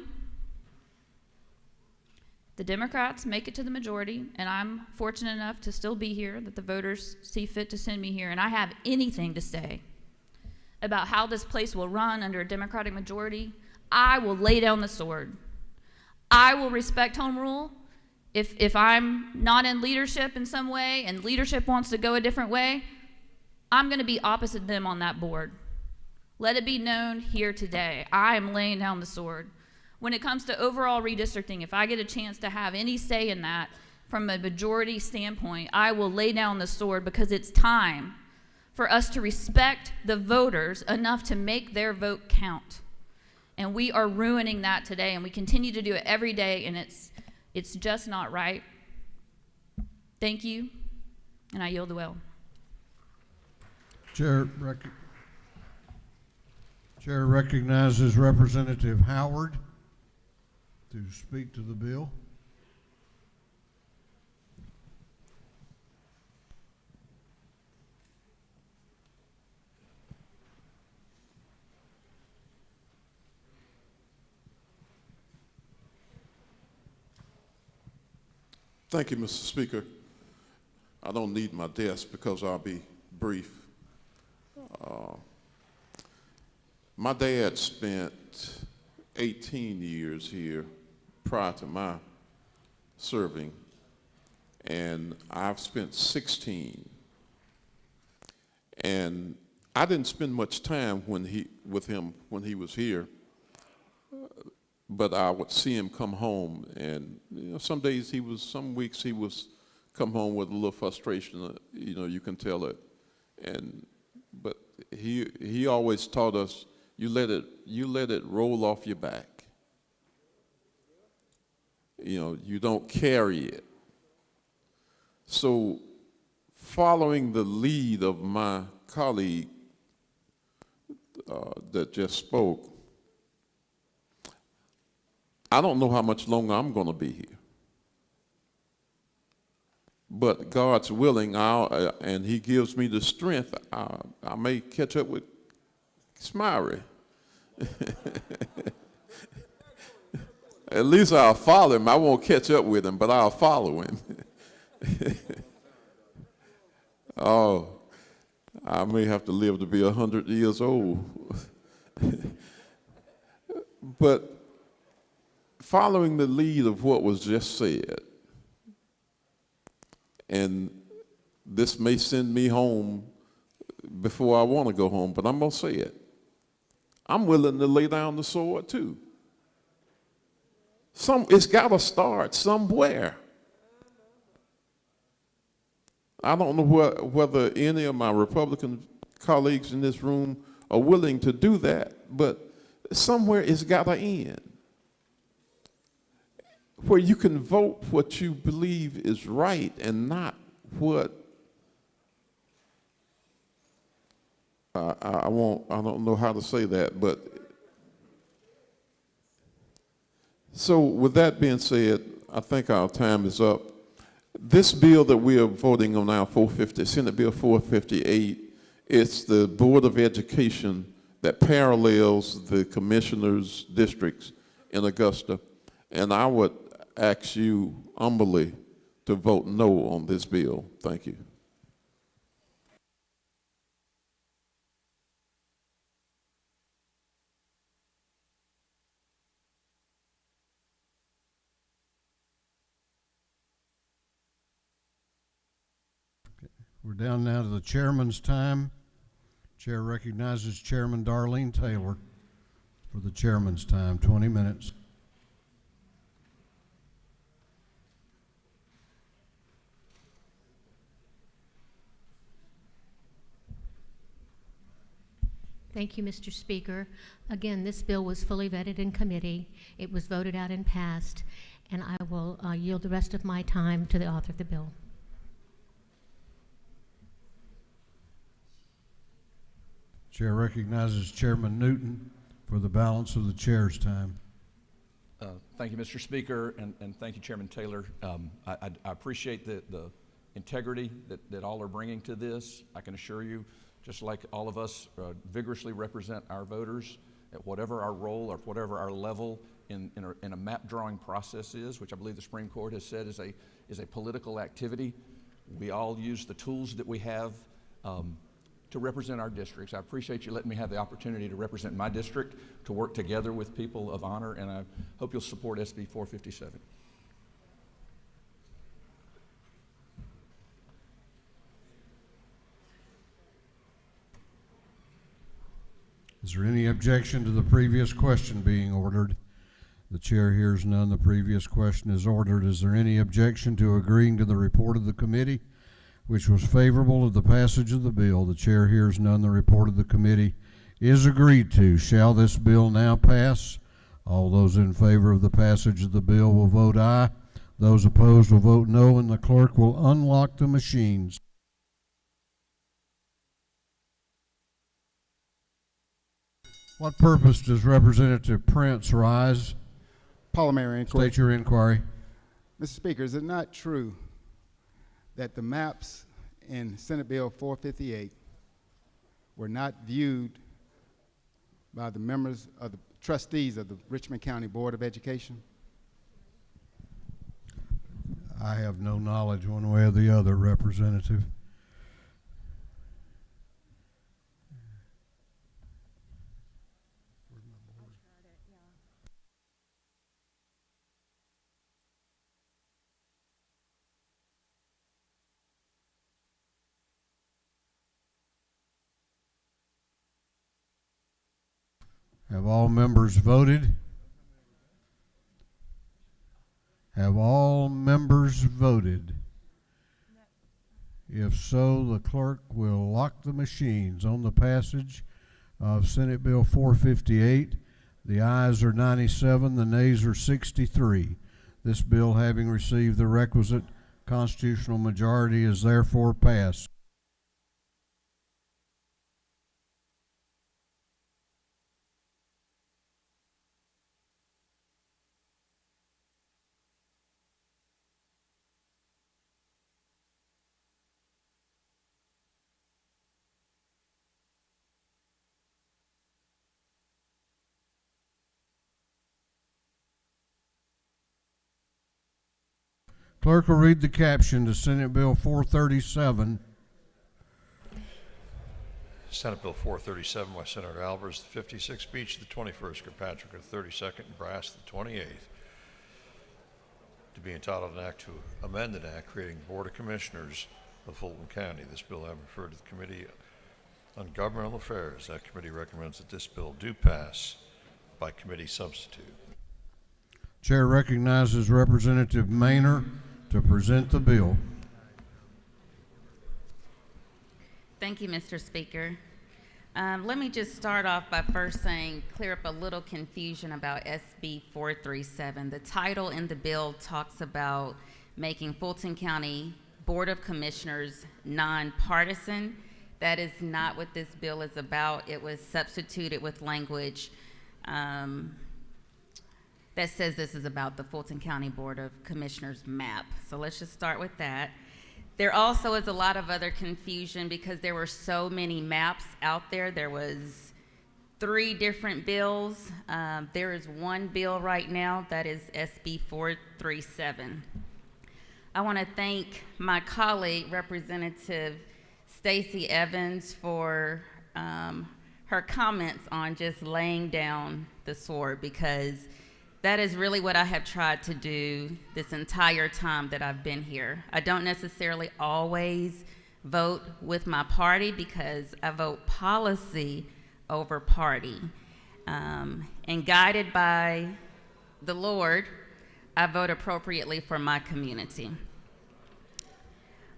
the Democrats make it to the majority, and I'm fortunate enough to still be here, that the voters see fit to send me here, and I have anything to say about how this place will run under a Democratic majority, I will lay down the sword. I will respect home rule. If I'm not in leadership in some way and leadership wants to go a different way, I'm going to be opposite them on that board. Let it be known here today. I am laying down the sword. When it comes to overall redistricting, if I get a chance to have any say in that from a majority standpoint, I will lay down the sword, because it's time for us to respect the voters enough to make their vote count. And we are ruining that today, and we continue to do it every day, and it's just not right. Thank you, and I yield the well. Chair recognizes Representative Howard to speak to the bill. Thank you, Mr. Speaker. I don't need my desk because I'll be brief. My dad spent 18 years here prior to my serving, and I've spent 16. And I didn't spend much time with him when he was here, but I would see him come home, and some weeks he was come home with a little frustration. You can tell it, but he always taught us, you let it roll off your back. You know, you don't carry it. So following the lead of my colleague that just spoke, I don't know how much longer I'm going to be here. But God's willing, and he gives me the strength, I may catch up with Smiley. At least I'll follow him. I won't catch up with him, but I'll follow him. Oh, I may have to live to be 100 years old. But following the lead of what was just said, and this may send me home before I want to go home, but I'm going to say it. I'm willing to lay down the sword too. It's got to start somewhere. I don't know whether any of my Republican colleagues in this room are willing to do that, but somewhere it's got to end. Where you can vote what you believe is right and not what I don't know how to say that, but so with that being said, I think our time is up. This bill that we are voting on now, Senate Bill 458, it's the Board of Education that parallels the commissioners' districts in Augusta. And I would ask you humbly to vote no on this bill. Thank you. We're down now to the chairman's time. Chair recognizes Chairman Darlene Taylor for the chairman's time, 20 minutes. Thank you, Mr. Speaker. Again, this bill was fully vetted in committee. It was voted out and passed, and I will yield the rest of my time to the author of the bill. Chair recognizes Chairman Newton for the balance of the chair's time. Thank you, Mr. Speaker, and thank you, Chairman Taylor. I appreciate the integrity that all are bringing to this. I can assure you, just like all of us vigorously represent our voters at whatever our role or whatever our level in a map drawing process is, which I believe the Supreme Court has said is a political activity. We all use the tools that we have to represent our districts. I appreciate you letting me have the opportunity to represent my district, to work together with people of honor, and I hope you'll support SB 457. Is there any objection to the previous question being ordered? The chair hears none. The previous question is ordered. Is there any objection to agreeing to the report of the committee, which was favorable to the passage of the bill? The chair hears none. The report of the committee is agreed to. Shall this bill now pass? All those in favor of the passage of the bill will vote aye. Those opposed will vote no, and the clerk will unlock the machines. What purpose does Representative Prince rise? Parliamentary inquiry. State your inquiry. Mr. Speaker, is it not true that the maps in Senate Bill 458 were not viewed by the members of the trustees of the Richmond County Board of Education? I have no knowledge one way or the other, Representative. Have all members voted? Have all members voted? If so, the clerk will lock the machines on the passage of Senate Bill 458. The ayes are 97, the nays are 63. This bill, having received the requisite constitutional majority, is therefore passed. Clerk will read the caption to Senate Bill 437. Senate Bill 437 by Senator Albers, the 56th speech of the 21st, Kirkpatrick of the 32nd, and Brass the 28th. To be entitled an act to amend an act creating Board of Commissioners of Fulton County. This bill having referred to the Committee on Governmental Affairs. That committee recommends that this bill do pass by committee substitute. Chair recognizes Representative Maynor to present the bill. Thank you, Mr. Speaker. Let me just start off by first saying, clear up a little confusion about SB 437. The title in the bill talks about making Fulton County Board of Commissioners nonpartisan. That is not what this bill is about. It was substituted with language that says this is about the Fulton County Board of Commissioners map. So let's just start with that. There also is a lot of other confusion because there were so many maps out there. There was 3 different bills. There is one bill right now that is SB 437. I want to thank my colleague, Representative Stacey Evans, for her comments on just laying down the sword, because that is really what I have tried to do this entire time that I've been here. I don't necessarily always vote with my party because I vote policy over party. And guided by the Lord, I vote appropriately for my community.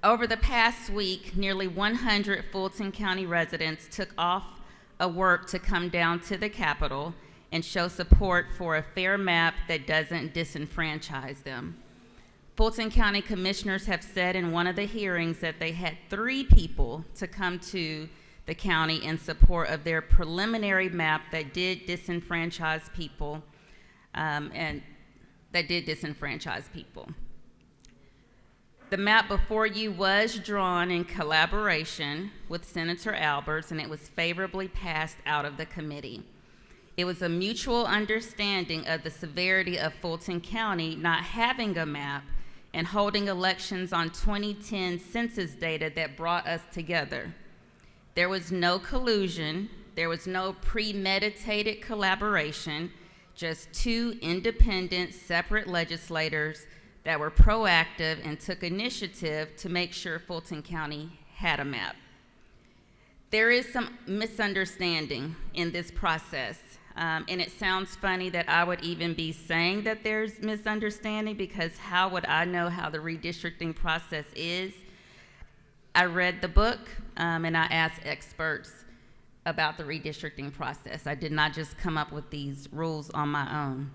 Over the past week, nearly 100 Fulton County residents took off of work to come down to the Capitol and show support for a fair map that doesn't disenfranchise them. Fulton County commissioners have said in one of the hearings that they had 3 people to come to the county in support of their preliminary map that did disenfranchise people, The map before you was drawn in collaboration with Senator Albers, and it was favorably passed out of the committee. It was a mutual understanding of the severity of Fulton County not having a map and holding elections on 2010 census data that brought us together. There was no collusion, there was no premeditated collaboration, just 2 independent, separate legislators that were proactive and took initiative to make sure Fulton County had a map. There is some misunderstanding in this process. And it sounds funny that I would even be saying that there's misunderstanding, because how would I know how the redistricting process is? I read the book and I asked experts about the redistricting process. I did not just come up with these rules on my own.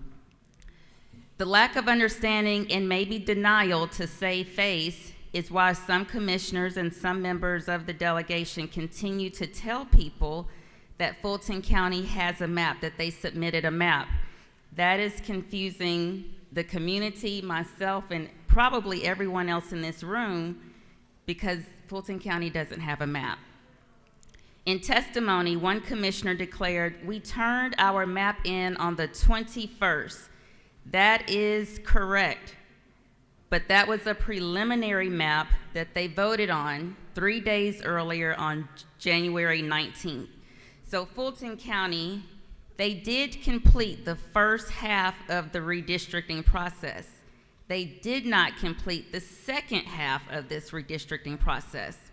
The lack of understanding and maybe denial to save face is why some commissioners and some members of the delegation continue to tell people that Fulton County has a map, that they submitted a map. That is confusing the community, myself, and probably everyone else in this room, because Fulton County doesn't have a map. In testimony, one commissioner declared, "We turned our map in on the 21st. That is correct, but that was a preliminary map that they voted on 3 days earlier on January 19th. So Fulton County, they did complete the first half of the redistricting process. They did not complete the second half of this redistricting process.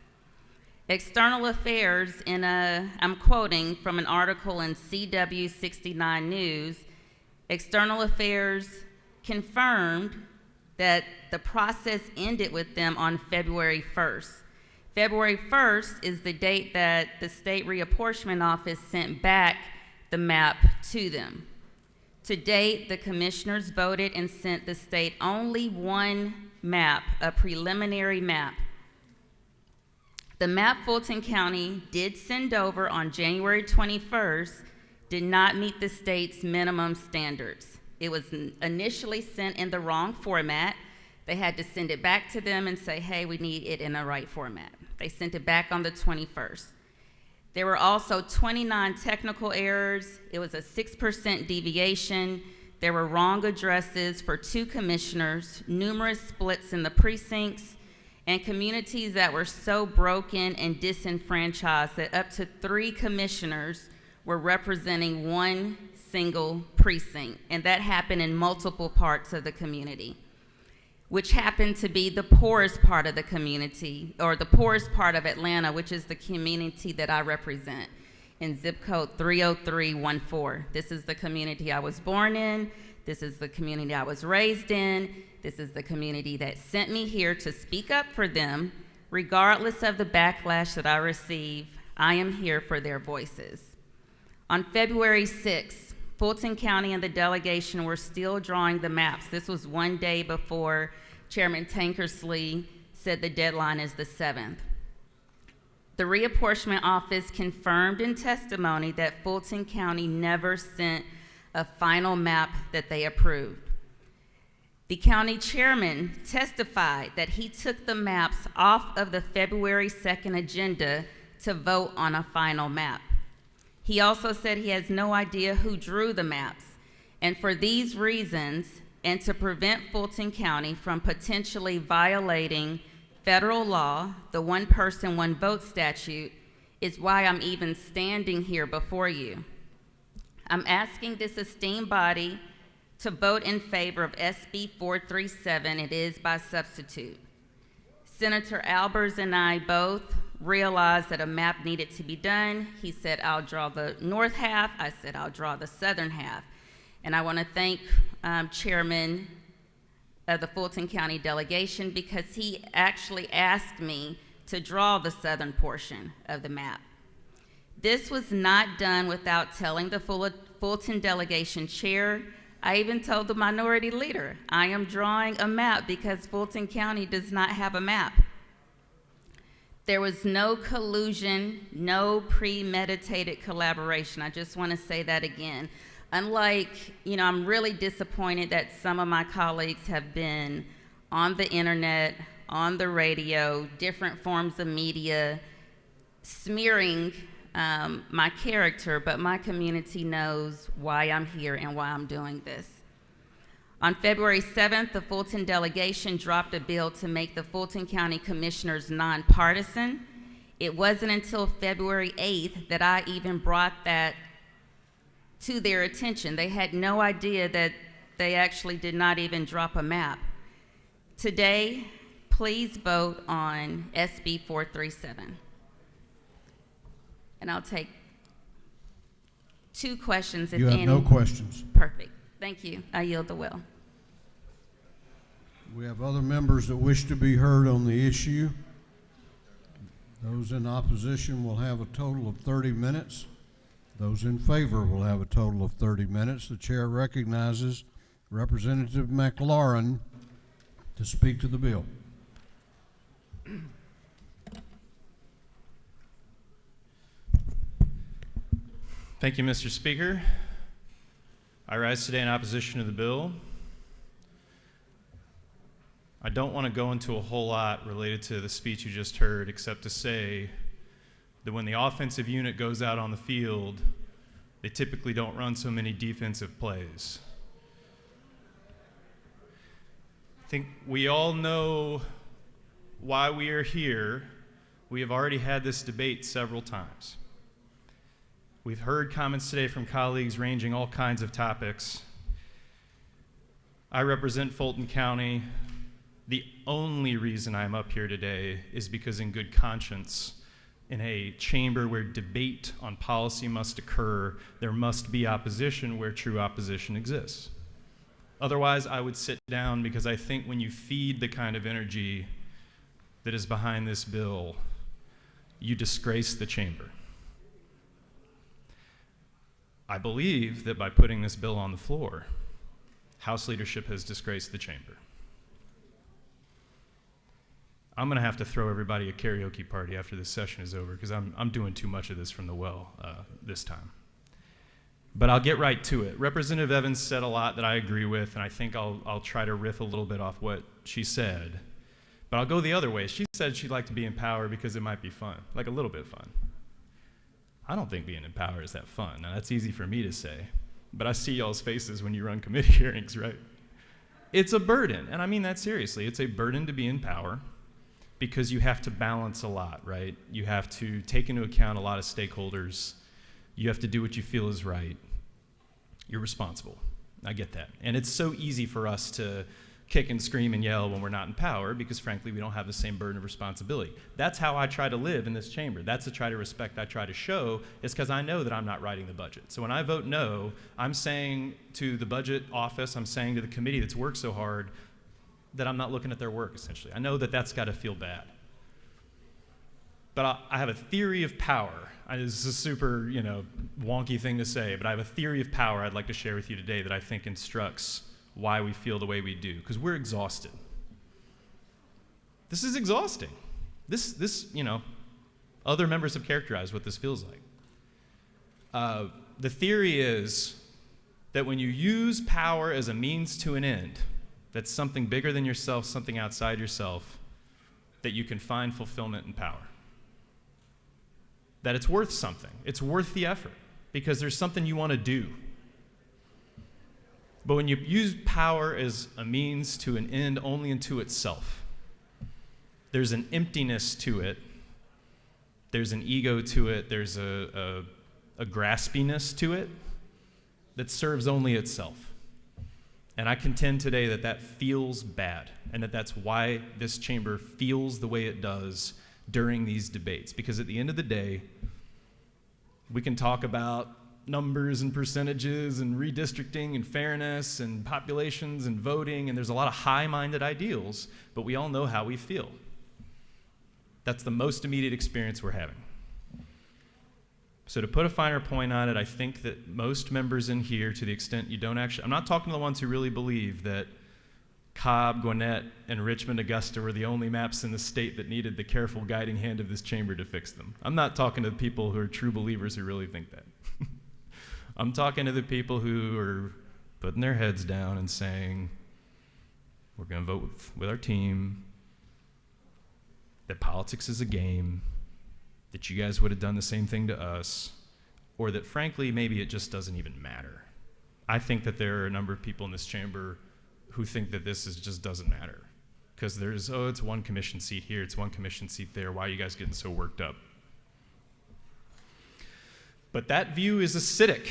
External Affairs, I'm quoting from an article in CW 69 News, External Affairs confirmed that the process ended with them on February 1st. February 1st is the date that the State Reapportionment Office sent back the map to them. To date, the commissioners voted and sent the state only one map, a preliminary map. The map Fulton County did send over on January 21st did not meet the state's minimum standards. It was initially sent in the wrong format. They had to send it back to them and say, hey, we need it in the right format. They sent it back on the 21st. There were also 29 technical errors. It was a 6% deviation. There were wrong addresses for 2 commissioners, numerous splits in the precincts, and communities that were so broken and disenfranchised that up to 3 commissioners were representing one single precinct, and that happened in multiple parts of the community, which happened to be the poorest part of the community, or the poorest part of Atlanta, which is the community that I represent, in zip code 30314. This is the community I was born in. This is the community I was raised in. This is the community that sent me here to speak up for them. Regardless of the backlash that I receive, I am here for their voices. On February 6th, Fulton County and the delegation were still drawing the maps. This was one day before Chairman Tankersley said the deadline is the 7th. The Reapportionment Office confirmed in testimony that Fulton County never sent a final map that they approved. The county chairman testified that he took the maps off of the February 2nd agenda to vote on a final map. He also said he has no idea who drew the maps, and for these reasons, and to prevent Fulton County from potentially violating federal law, the one person, one vote statute, is why I'm even standing here before you. I'm asking this esteemed body to vote in favor of SB 437. It is by substitute. Senator Albers and I both realized that a map needed to be done. He said, I'll draw the north half. I said, I'll draw the southern half. And I want to thank Chairman of the Fulton County delegation, because he actually asked me to draw the southern portion of the map. This was not done without telling the Fulton delegation chair. I even told the minority leader, I am drawing a map because Fulton County does not have a map. There was no collusion, no premeditated collaboration. I just want to say that again. Unlike, I'm really disappointed that some of my colleagues have been on the internet, on the radio, different forms of media, smearing my character, but my community knows why I'm here and why I'm doing this. On February 7th, the Fulton delegation dropped a bill to make the Fulton County Commissioners nonpartisan. It wasn't until February 8th that I even brought that to their attention. They had no idea that they actually did not even drop a map. Today, please vote on SB 437. And I'll take 2 questions, if You any. have no questions. Perfect. Thank you. I yield the will. We have other members that wish to be heard on the issue. Those in opposition will have a total of 30 minutes. Those in favor will have a total of 30 minutes. The chair recognizes Representative McLaurin to speak to the bill. Thank you, Mr. Speaker. I rise today in opposition to the bill. I don't want to go into a whole lot related to the speech you just heard, except to say that when the offensive unit goes out on the field, they typically don't run so many defensive plays. I think we all know why we are here. We have already had this debate several times. We've heard comments today from colleagues ranging all kinds of topics. I represent Fulton County. The only reason I'm up here today is because, in good conscience, in a chamber where debate on policy must occur, there must be opposition where true opposition exists. Otherwise, I would sit down, because I think when you feed the kind of energy that is behind this bill, you disgrace the chamber. I believe that by putting this bill on the floor, House leadership has disgraced the chamber. I'm going to have to throw everybody a karaoke party after this session is over because I'm doing too much of this from the well this time. But I'll get right to it. Representative Evans said a lot that I agree with, and I think I'll try to riff a little bit off what she said. But I'll go the other way. She said she'd like to be in power because it might be fun, like a little bit fun. I don't think being in power is that fun. Now, that's easy for me to say, but I see y'all's faces when you run committee hearings, right? It's a burden, and I mean that seriously. It's a burden to be in power because you have to balance a lot, right? You have to take into account a lot of stakeholders. You have to do what you feel is right. You're responsible. I get that. And it's so easy for us to kick and scream and yell when we're not in power because, frankly, we don't have the same burden of responsibility. That's how I try to live in this chamber. That's the try to respect I try to show, is because I know that I'm not writing the budget. So when I vote no, I'm saying to the budget office, I'm saying to the committee that's worked so hard that I'm not looking at their work, essentially. I know that that's got to feel bad. But I have a theory of power. This is a super, wonky thing to say, but I have a theory of power I'd like to share with you today that I think instructs why we feel the way we do, because we're exhausted. This is exhausting. This, other members have characterized what this feels like. The theory is that when you use power as a means to an end, that's something bigger than yourself, something outside yourself, that you can find fulfillment in power. That it's worth something. It's worth the effort because there's something you want to do. But when you use power as a means to an end only unto itself, there's an emptiness to it. There's an ego to it. There's a graspiness to it that serves only itself. And I contend today that that feels bad and that that's why this chamber feels the way it does during these debates. Because at the end of the day, we can talk about numbers and percentages and redistricting and fairness and populations and voting, and there's a lot of high-minded ideals, but we all know how we feel. That's the most immediate experience we're having. So to put a finer point on it, I think that most members in here, to the extent you don't actually, I'm not talking to the ones who really believe that Cobb, Gwinnett, and Richmond, Augusta were the only maps in the state that needed the careful guiding hand of this chamber to fix them. I'm not talking to the people who are true believers who really think that. I'm talking to the people who are putting their heads down and saying, we're going to vote with our team, that politics is a game, that you guys would have done the same thing to us, or that frankly, maybe it just doesn't even matter. I think that there are a number of people in this chamber who think that this just doesn't matter. Because it's one commission seat here, it's one commission seat there, why are you guys getting so worked up? But that view is acidic.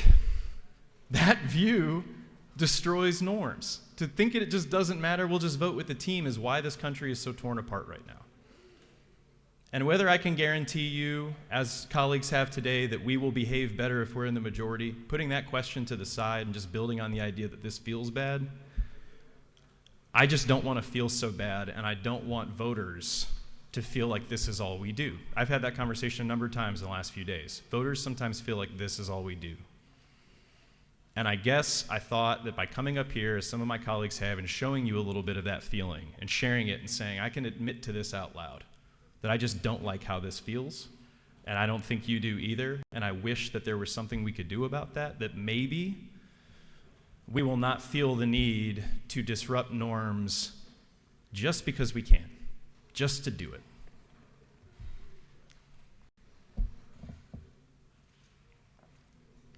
That view destroys norms. To think it just doesn't matter, we'll just vote with the team, is why this country is so torn apart right now. And whether I can guarantee you, as colleagues have today, that we will behave better if we're in the majority, putting that question to the side and just building on the idea that this feels bad, I just don't want to feel so bad, and I don't want voters to feel like this is all we do. I've had that conversation a number of times in the last few days. Voters sometimes feel like this is all we do. And I guess I thought that by coming up here, as some of my colleagues have, and showing you a little bit of that feeling, and sharing it and saying, I can admit to this out loud, that I just don't like how this feels, and I don't think you do either, and I wish that there was something we could do about that, that maybe we will not feel the need to disrupt norms just because we can, just to do it.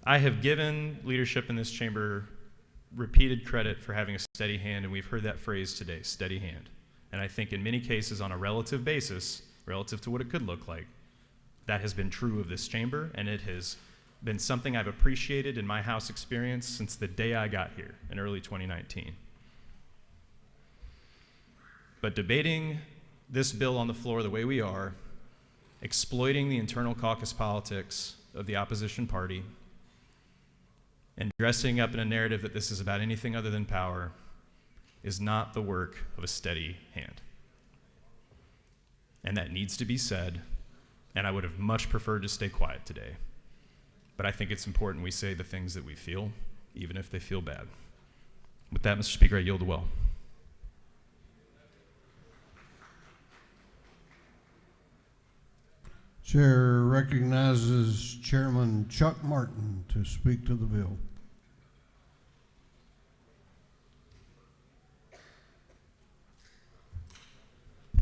I have given leadership in this chamber repeated credit for having a steady hand, and we've heard that phrase today, steady hand. And I think in many cases on a relative basis, relative to what it could look like, that has been true of this chamber, and it has been something I've appreciated in my House experience since the day I got here in early 2019. But debating this bill on the floor the way we are, exploiting the internal caucus politics of the opposition party, and dressing up in a narrative that this is about anything other than power is not the work of a steady hand. And that needs to be said, and I would have much preferred to stay quiet today. But I think it's important we say the things that we feel, even if they feel bad. With that, Mr. Speaker, I yield the well. Chair recognizes Chairman Chuck Martin to speak to the bill.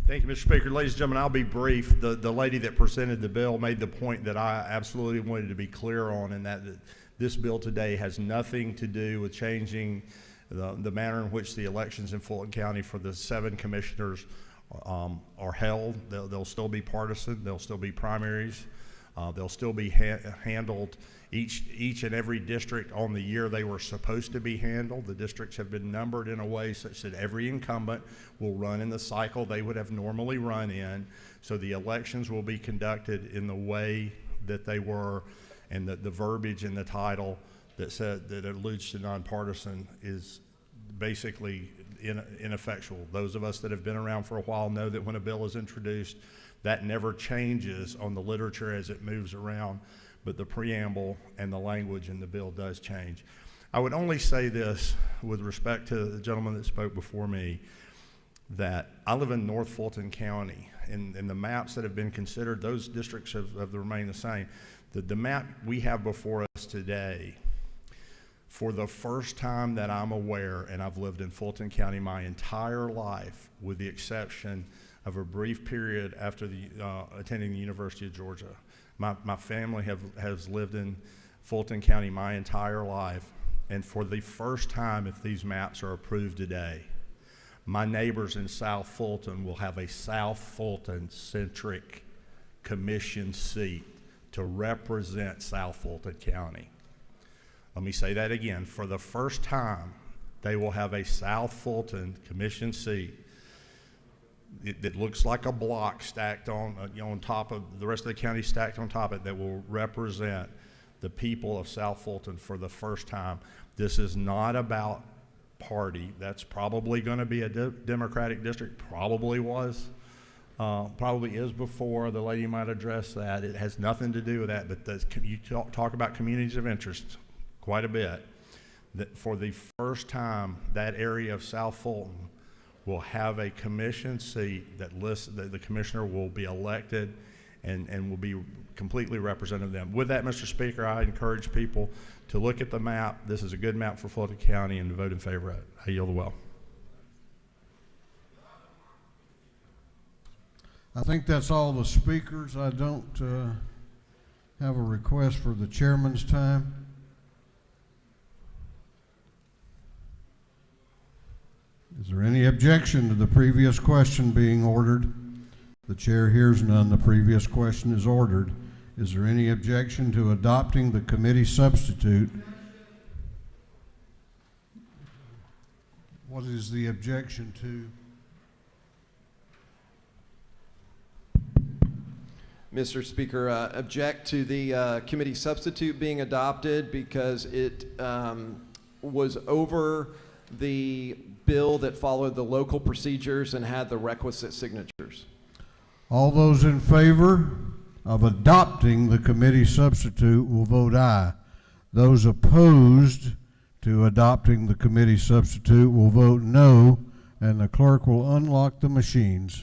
Thank you, Mr. Speaker. Ladies and gentlemen, I'll be brief. The lady that presented the bill made the point that I absolutely wanted to be clear on, and that this bill today has nothing to do with changing the manner in which the elections in Fulton County for the 7 commissioners are held. They'll still be partisan. They'll still be primaries. They'll still be handled each and every district on the year they were supposed to be handled. The districts have been numbered in a way such that every incumbent will run in the cycle they would have normally run in. So the elections will be conducted in the way that they were, and the verbiage in the title that alludes to nonpartisan is basically ineffectual. Those of us that have been around for a while know that when a bill is introduced, that never changes on the literature as it moves around, but the preamble and the language in the bill does change. I would only say this with respect to the gentleman that spoke before me, that I live in North Fulton County, and the maps that have been considered, those districts have remained the same. The map we have before us today, for the first time that I'm aware, and I've lived in Fulton County my entire life, with the exception of a brief period after attending the University of Georgia. My family has lived in Fulton County my entire life, and for the first time, if these maps are approved today, my neighbors in South Fulton will have a South Fulton-centric commission seat to represent South Fulton County. Let me say that again. For the first time, they will have a South Fulton commission seat that looks like a block stacked on top of the rest of the county, stacked on top of it, that will represent the people of South Fulton for the first time. This is not about party. That's probably going to be a Democratic district, probably was, probably is before. The lady might address that. It has nothing to do with that, but you talk about communities of interest quite a bit. That for the first time, that area of South Fulton will have a commission seat that the commissioner will be elected and will be completely representative of them. With that, Mr. Speaker, I encourage people to look at the map. This is a good map for Fulton County, and to vote in favor of it. I yield the well. I think that's all the speakers. I don't have a request for the chairman's time. Is there any objection to the previous question being ordered? The chair hears none. The previous question is ordered. Is there any objection to adopting the committee substitute? What is the objection to? Mr. Speaker, object to the committee substitute being adopted because it was over the bill that followed the local procedures and had the requisite signatures. All those in favor of adopting the committee substitute will vote aye. Those opposed to adopting the committee substitute will vote no, and the clerk will unlock the machines.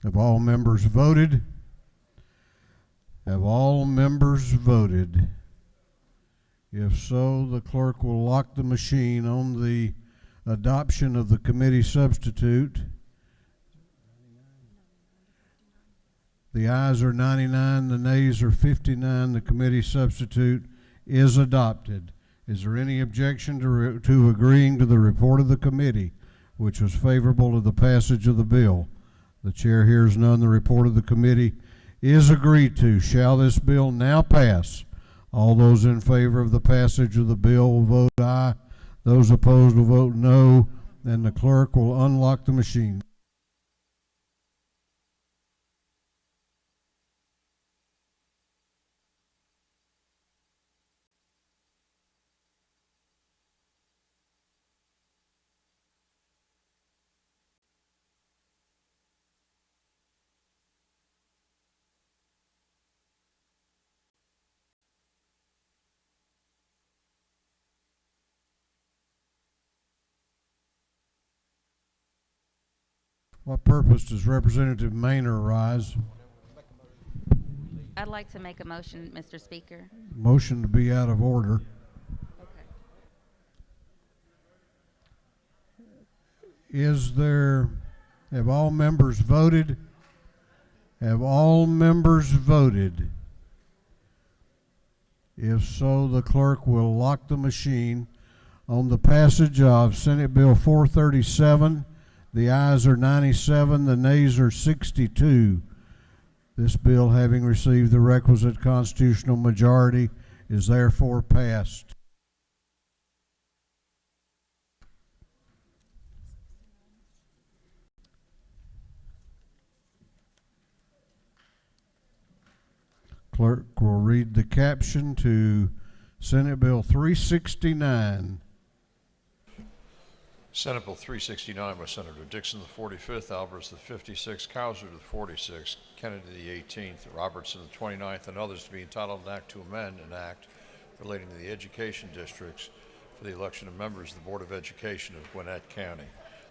Have all members voted? Have all members voted? If so, the clerk will lock the machine on the adoption of the committee substitute. The ayes are 99, the nays are 59. The committee substitute is adopted. Is there any objection to agreeing to the report of the committee, which was favorable to the passage of the bill? The chair hears none. The report of the committee is agreed to, shall this bill now pass? All those in favor of the passage of the bill will vote aye. Those opposed will vote no. And the clerk will unlock the machine. What purpose does Representative Maynor rise? I'd like to make a motion, Mr. Speaker. Motion to be out of order. Have all members voted? Have all members voted? If so, the clerk will lock the machine on the passage of Senate Bill 437. The ayes are 97, the nays are 62. This bill, having received the requisite constitutional majority, is therefore passed. Clerk will read the caption to Senate Bill 369. Senate Bill 369 by Senator Dixon, the 45th, Alvarez, the 56th, Cowser, the 46th, Kennedy, the 18th, Robertson, the 29th, and others to be entitled an act to amend an act relating to the education districts for the election of members of the Board of Education of Gwinnett County.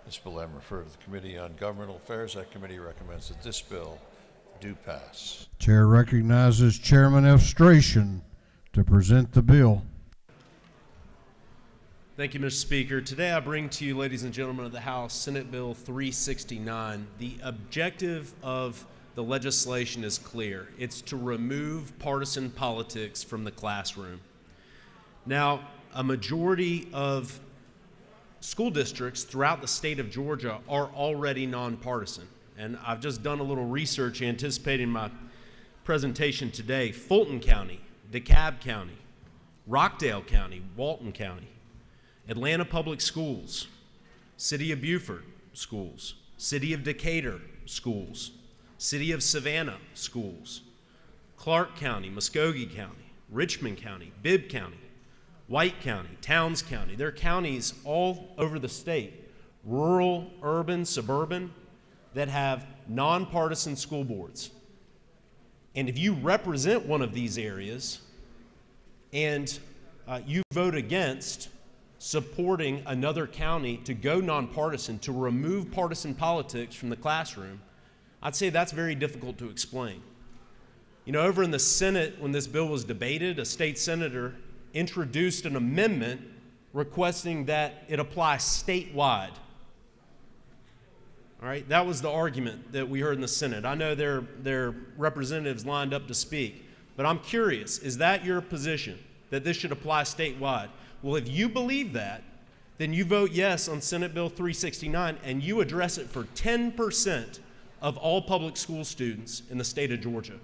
This bill I referred to the Committee on Governmental Affairs. That committee recommends that this bill do pass. Chair recognizes Chairman F. Strachan to present the bill. Thank you, Mr. Speaker. Today I bring to you, ladies and gentlemen of the House, Senate Bill 369. The objective of the legislation is clear. It's to remove partisan politics from the classroom. Now, a majority of school districts throughout the state of Georgia are already nonpartisan. And I've just done a little research anticipating my presentation today. Fulton County, DeKalb County, Rockdale County, Walton County, Atlanta Public Schools, City of Beaufort Schools, City of Decatur Schools, City of Savannah Schools, Clark County, Muskogee County, Richmond County, Bibb County, White County, Towns County. There are counties all over the state, rural, urban, suburban, that have nonpartisan school boards. And if you represent one of these areas and you vote against supporting another county to go nonpartisan, to remove partisan politics from the classroom, I'd say that's very difficult to explain. You know, over in the Senate, when this bill was debated, a state senator introduced an amendment requesting that it apply statewide. All right, that was the argument that we heard in the Senate. I know there are representatives lined up to speak, but I'm curious, is that your position, that this should apply statewide? Well, if you believe that, then you vote yes on Senate Bill 369 and you address it for 10% of all public school students in the state of Georgia.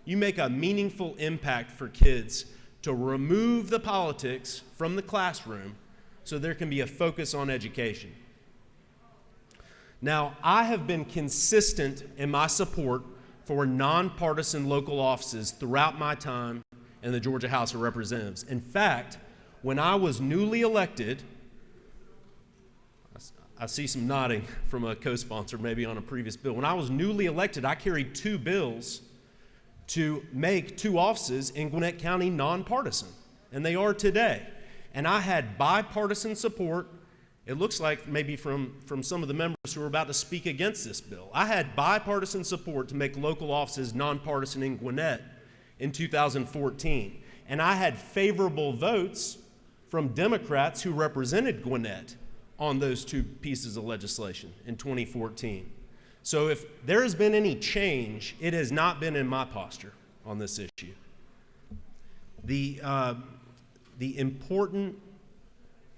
You make a meaningful impact for kids to remove the politics from the classroom so there can be a focus on education. Now, I have been consistent in my support for nonpartisan local offices throughout my time in the Georgia House of Representatives. In fact, when I was newly elected, I see some nodding from a co-sponsor maybe on a previous bill. When I was newly elected, I carried 2 bills to make 2 offices in Gwinnett County nonpartisan, and they are today. And I had bipartisan support. It looks like maybe from some of the members who are about to speak against this bill. I had bipartisan support to make local offices nonpartisan in Gwinnett in 2014. And I had favorable votes from Democrats who represented Gwinnett on those 2 pieces of legislation in 2014. So if there has been any change, it has not been in my posture on this issue. The important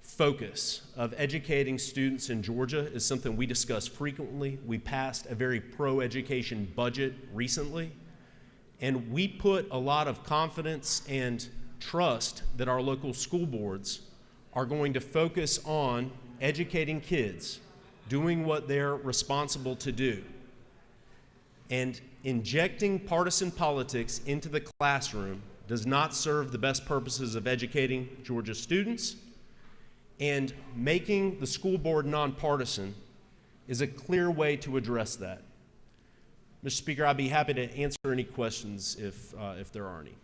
focus of educating students in Georgia is something we discuss frequently. We passed a very pro-education budget recently, And we put a lot of confidence and trust that our local school boards are going to focus on educating kids, doing what they're responsible to do. And injecting partisan politics into the classroom does not serve the best purposes of educating Georgia students, and making the school board nonpartisan is a clear way to address that. Mr. Speaker, I'd be happy to answer any questions if there are any.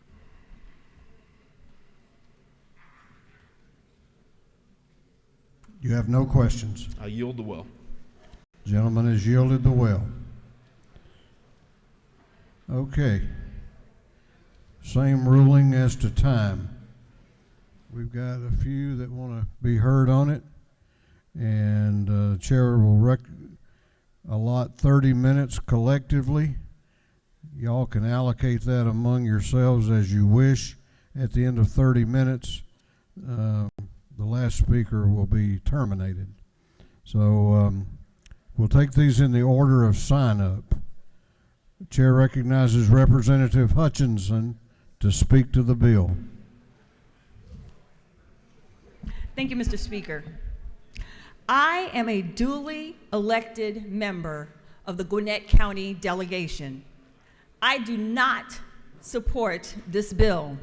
You have no questions. I yield the well. Gentleman has yielded the well. Okay. Same ruling as to time. We've got a few that want to be heard on it, and Chair will allot 30 minutes collectively. Y'all can allocate that among yourselves as you wish. At the end of 30 minutes, the last speaker will be terminated. So we'll take these in the order of sign-up. The Chair recognizes Representative Hutchinson to speak to the bill. Thank you, Mr. Speaker. I am a duly elected member of the Gwinnett County delegation. I do not support this bill,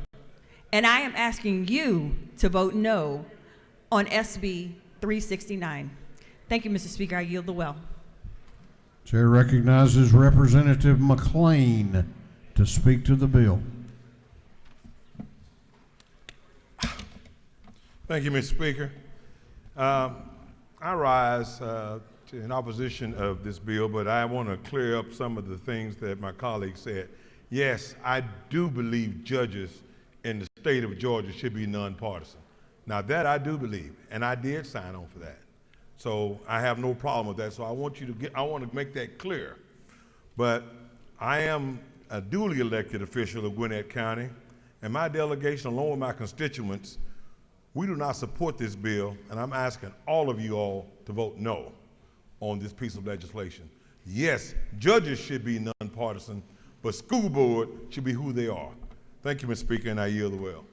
and I am asking you to vote no on SB 369. Thank you, Mr. Speaker. I yield the well. Chair recognizes Representative McLean to speak to the bill. Thank you, Mr. Speaker. I rise in opposition of this bill, but I want to clear up some of the things that my colleague said. Yes, I do believe judges in the state of Georgia should be nonpartisan. Now that I do believe, and I did sign on for that. So I have no problem with that. So I want to make that clear. But I am a duly elected official of Gwinnett County, and my delegation, along with my constituents, we do not support this bill, and I'm asking all of you all to vote no on this piece of legislation. Yes, judges should be nonpartisan, but school board should be who they are. Thank you, Mr. Speaker, and I yield the well.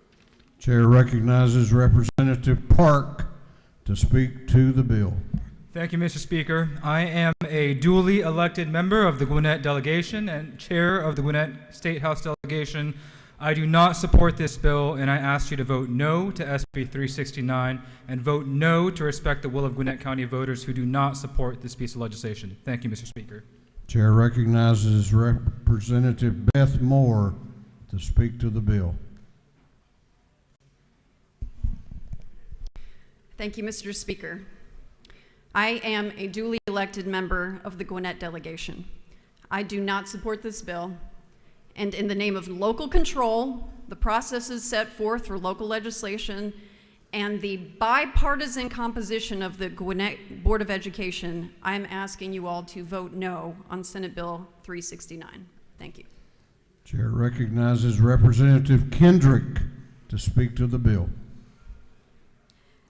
Chair recognizes Representative Park to speak to the bill. Thank you, Mr. Speaker. I am a duly elected member of the Gwinnett delegation and chair of the Gwinnett State House delegation. I do not support this bill, and I ask you to vote no to SB 369 and vote no to respect the will of Gwinnett County voters who do not support this piece of legislation. Thank you, Mr. Speaker. Chair recognizes Representative Beth Moore to speak to the bill. Thank you, Mr. Speaker. I am a duly elected member of the Gwinnett delegation. I do not support this bill. And in the name of local control, the processes set forth for local legislation, and the bipartisan composition of the Gwinnett Board of Education, I'm asking you all to vote no on Senate Bill 369. Thank you. Chair recognizes Representative Kendrick to speak to the bill.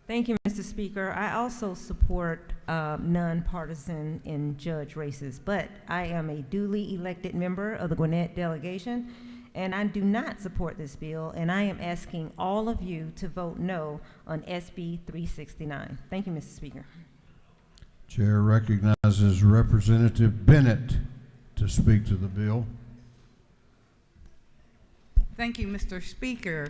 Thank you, Mr. Speaker. I also support nonpartisan in judge races, but I am a duly elected member of the Gwinnett delegation, and I do not support this bill, and I am asking all of you to vote no on SB 369. Thank you, Mr. Speaker. Chair recognizes Representative Bennett to speak to the bill. Thank you, Mr. Speaker.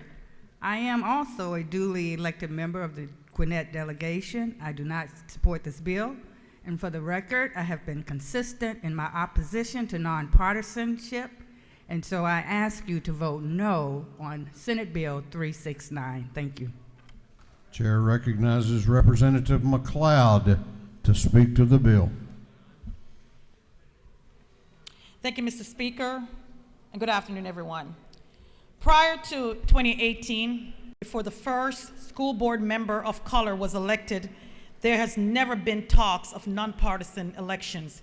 I am also a duly elected member of the Gwinnett delegation. I do not support this bill. And for the record, I have been consistent in my opposition to nonpartisanship. And so I ask you to vote no on Senate Bill 369. Thank you. Chair recognizes Representative McLeod to speak to the bill. Thank you, Mr. Speaker, and good afternoon, everyone. Prior to 2018, before the first school board member of color was elected, there has never been talks of nonpartisan elections.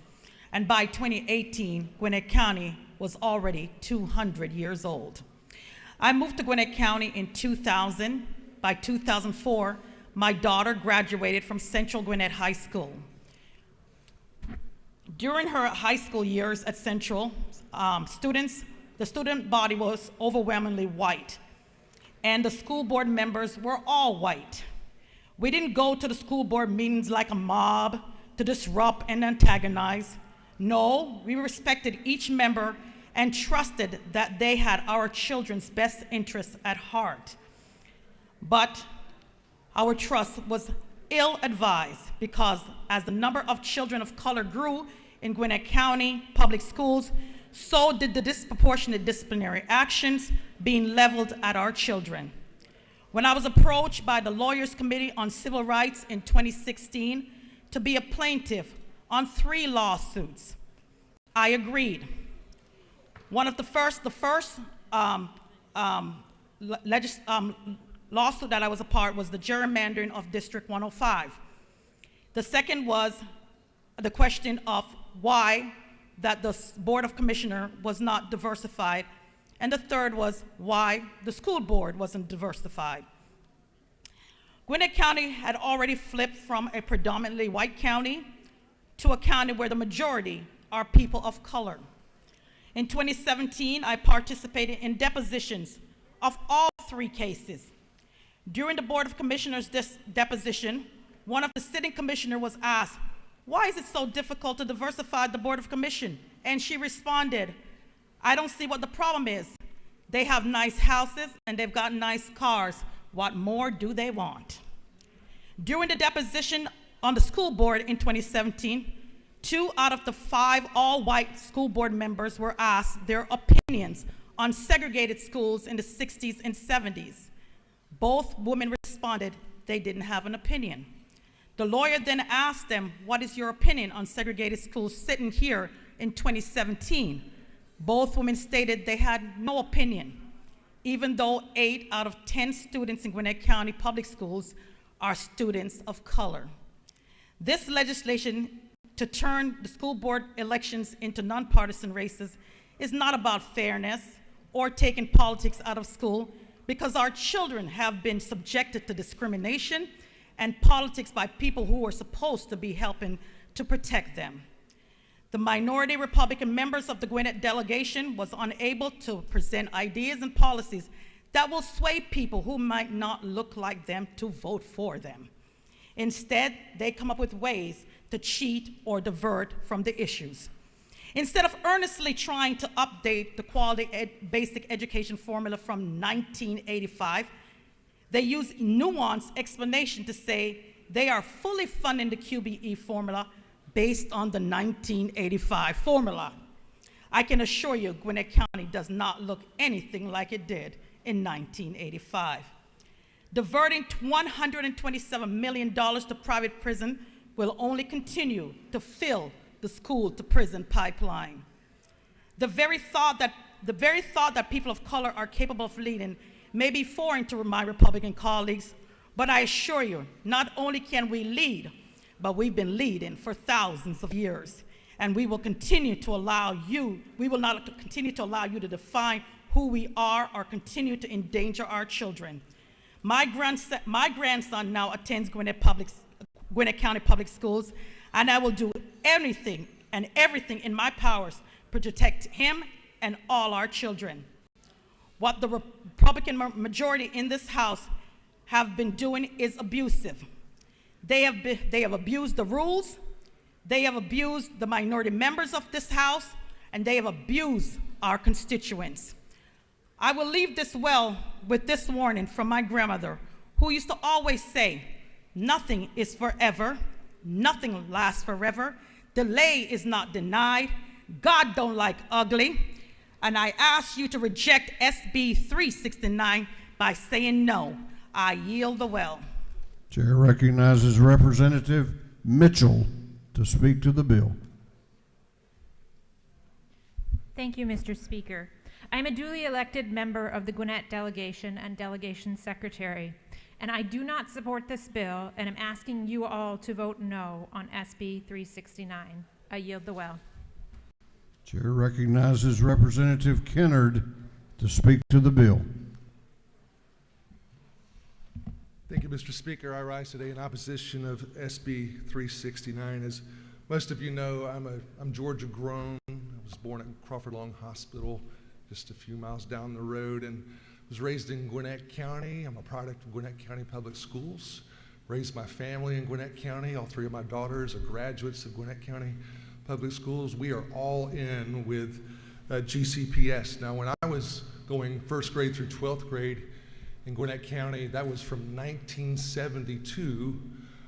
And by 2018, Gwinnett County was already 200 years old. I moved to Gwinnett County in 2000. By 2004, my daughter graduated from Central Gwinnett High School. During her high school years at Central, students the student body was overwhelmingly white, and the school board members were all white. We didn't go to the school board meetings like a mob to disrupt and antagonize. No, we respected each member and trusted that they had our children's best interests at heart. But our trust was ill-advised because as the number of children of color grew in Gwinnett County public schools, so did the disproportionate disciplinary actions being leveled at our children. When I was approached by the Lawyers Committee on Civil Rights in 2016 to be a plaintiff on 3 lawsuits, I agreed. One of the first lawsuit that I was a part was the gerrymandering of District 105. The second was the question of why that the Board of Commissioners was not diversified, and the third was why the school board wasn't diversified. Gwinnett County had already flipped from a predominantly white county to a county where the majority are people of color. In 2017, I participated in depositions of all 3 cases. During the Board of Commissioners' deposition, one of the sitting commissioners was asked, "Why is it so difficult to diversify the Board of Commission?" And she responded, "I don't see what the problem is. They have nice houses and they've got nice cars. What more do they want?" During the deposition on the school board in 2017, 2 out of the 5 all-white school board members were asked their opinions on segregated schools in the 60s and 70s. Both women responded they didn't have an opinion. The lawyer then asked them, "What is your opinion on segregated schools sitting here in 2017? Both women stated they had no opinion, even though 8 out of 10 students in Gwinnett County public schools are students of color. This legislation to turn the school board elections into nonpartisan races is not about fairness or taking politics out of school, because our children have been subjected to discrimination and politics by people who are supposed to be helping to protect them. The minority Republican members of the Gwinnett delegation was unable to present ideas and policies that will sway people who might not look like them to vote for them. Instead, they come up with ways to cheat or divert from the issues. Instead of earnestly trying to update the quality basic education formula from 1985, they use nuanced explanation to say they are fully funding the QBE formula based on the 1985 formula. I can assure you Gwinnett County does not look anything like it did in 1985. Diverting $127 million to private prison will only continue to fill the school to prison pipeline. The very thought that people of color are capable of leading may be foreign to my Republican colleagues, but I assure you, not only can we lead, but we've been leading for thousands of years, and we will continue to allow you, we will not continue to allow you to define who we are or continue to endanger our children. My grandson now attends Gwinnett County Public Schools, and I will do anything and everything in my powers to protect him and all our children. What the Republican majority in this House have been doing is abusive. They have abused the rules, they have abused the minority members of this House, and they have abused our constituents. I will leave this well with this warning from my grandmother, who used to always say, "Nothing is forever, nothing lasts forever, delay is not denied, God don't like ugly," and I ask you to reject SB 369 by saying no. I yield the well. Chair recognizes Representative Mitchell to speak to the bill. Thank you, Mr. Speaker. I am a duly elected member of the Gwinnett delegation and delegation secretary, and I do not support this bill, and am asking you all to vote no on SB 369. I yield the well. Chair recognizes Representative Kennard to speak to the bill. Thank you, Mr. Speaker. I rise today in opposition of SB 369. As most of you know, I'm Georgia grown. I was born at Crawford Long Hospital, just a few miles down the road, and was raised in Gwinnett County. I'm a product of Gwinnett County Public Schools. Raised my family in Gwinnett County. All three of my daughters are graduates of Gwinnett County Public Schools. We are all in with GCPS. Now, when I was going first grade through 12th grade in Gwinnett County, that was from 1972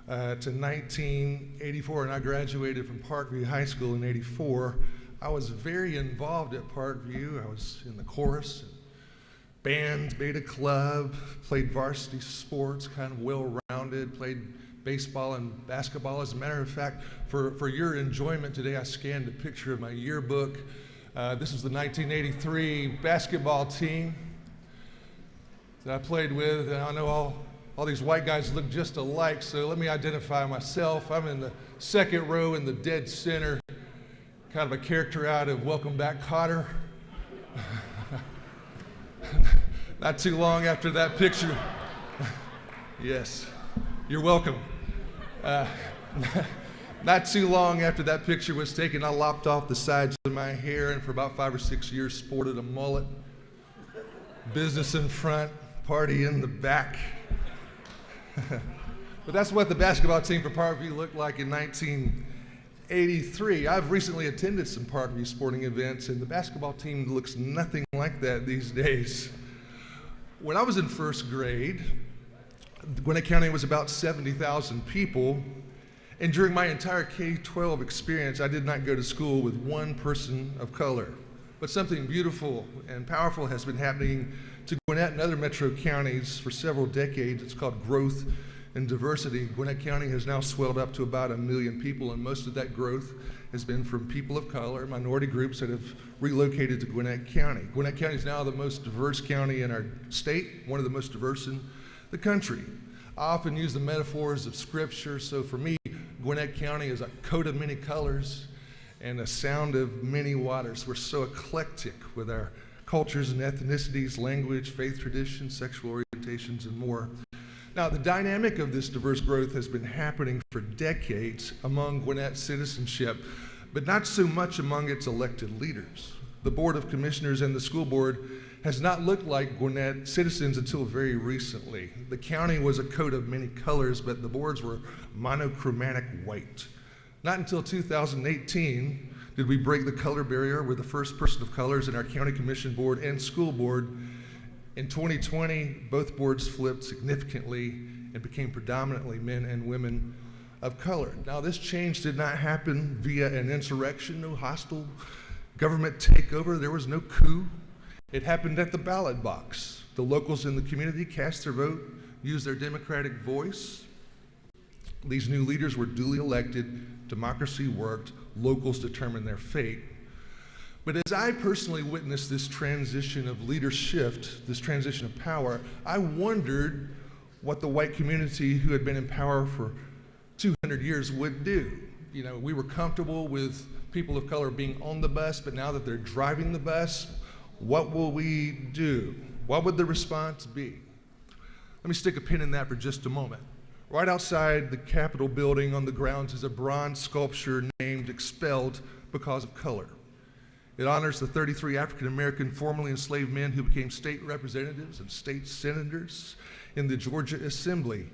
to 1984, and I graduated from Parkview High School in '84. I was very involved at Parkview. I was in the chorus, band, beta club, played varsity sports, kind of well-rounded, played baseball and basketball. As a matter of fact, for your enjoyment today, I scanned a picture of my yearbook. This is the 1983 basketball team that I played with, and I know all these white guys look just alike, so let me identify myself. I'm in the second row in the dead center, kind of a character out of Welcome Back, Kotter. Not too long after that picture, yes, you're welcome. Not too long after that picture was taken, I lopped off the sides of my hair and for about 5 or 6 years sported a mullet. Business in front, party in the back. But that's what the basketball team for Parkview looked like in 1983. I've recently attended some Parkview sporting events, and the basketball team looks nothing like that these days. When I was in first grade, Gwinnett County was about 70,000 people, and during my entire K-12 experience, I did not go to school with one person of color. But something beautiful and powerful has been happening to Gwinnett and other metro counties for several decades. It's called growth and diversity. Gwinnett County has now swelled up to about 1 million people, and most of that growth has been from people of color, minority groups that have relocated to Gwinnett County. Gwinnett County is now the most diverse county in our state, one of the most diverse in the country. I often use the metaphors of scripture, so for me, Gwinnett County is a coat of many colors and a sound of many waters. We're so eclectic with our cultures and ethnicities, language, faith traditions, sexual orientations, and more. Now, the dynamic of this diverse growth has been happening for decades among Gwinnett citizenship, but not so much among its elected leaders. The Board of Commissioners and the school board has not looked like Gwinnett citizens until very recently. The county was a coat of many colors, but the boards were monochromatic white. Not until 2018 did we break the color barrier with the first person of colors in our county commission board and school board. In 2020, both boards flipped significantly and became predominantly men and women of color. Now, this change did not happen via an insurrection, no hostile government takeover. There was no coup. It happened at the ballot box. The locals in the community cast their vote, used their democratic voice. These new leaders were duly elected. Democracy worked. Locals determined their fate. But as I personally witnessed this transition of leadership, this transition of power, I wondered what the white community who had been in power for 200 years would do. You know, we were comfortable with people of color being on the bus, but now that they're driving the bus, what will we do? What would the response be? Let me stick a pin in that for just a moment. Right outside the Capitol building on the grounds is a bronze sculpture named Expelled Because of Color. It honors the 33 African-American formerly enslaved men who became state representatives and state senators in the Georgia Assembly.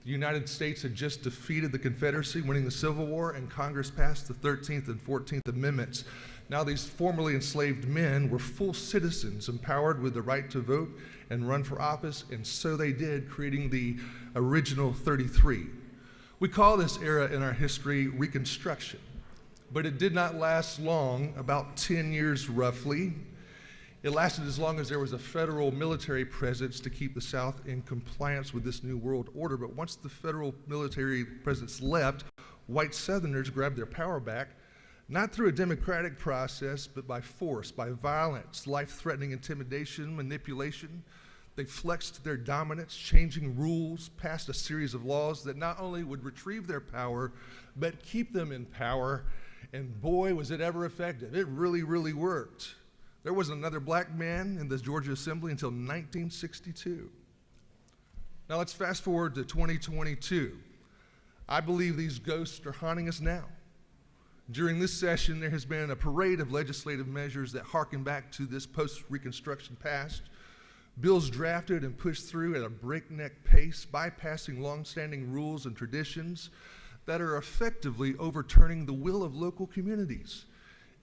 The United States had just defeated the Confederacy, winning the Civil War, and Congress passed the 13th and 14th Amendments. Now these formerly enslaved men were full citizens, empowered with the right to vote and run for office, and so they did, creating the original 33. We call this era in our history Reconstruction, but it did not last long, about 10 years roughly. It lasted as long as there was a federal military presence to keep the South in compliance with this new world order, but once the federal military presence left, white Southerners grabbed their power back, not through a democratic process, but by force, by violence, life-threatening intimidation, manipulation. They flexed their dominance, changing rules, passed a series of laws that not only would retrieve their power, but keep them in power. And boy, was it ever effective. It really, really worked. There wasn't another black man in the Georgia Assembly until 1962. Now let's fast forward to 2022. I believe these ghosts are haunting us now. During this session, there has been a parade of legislative measures that harken back to this post-Reconstruction past. Bills drafted and pushed through at a breakneck pace, bypassing longstanding rules and traditions that are effectively overturning the will of local communities,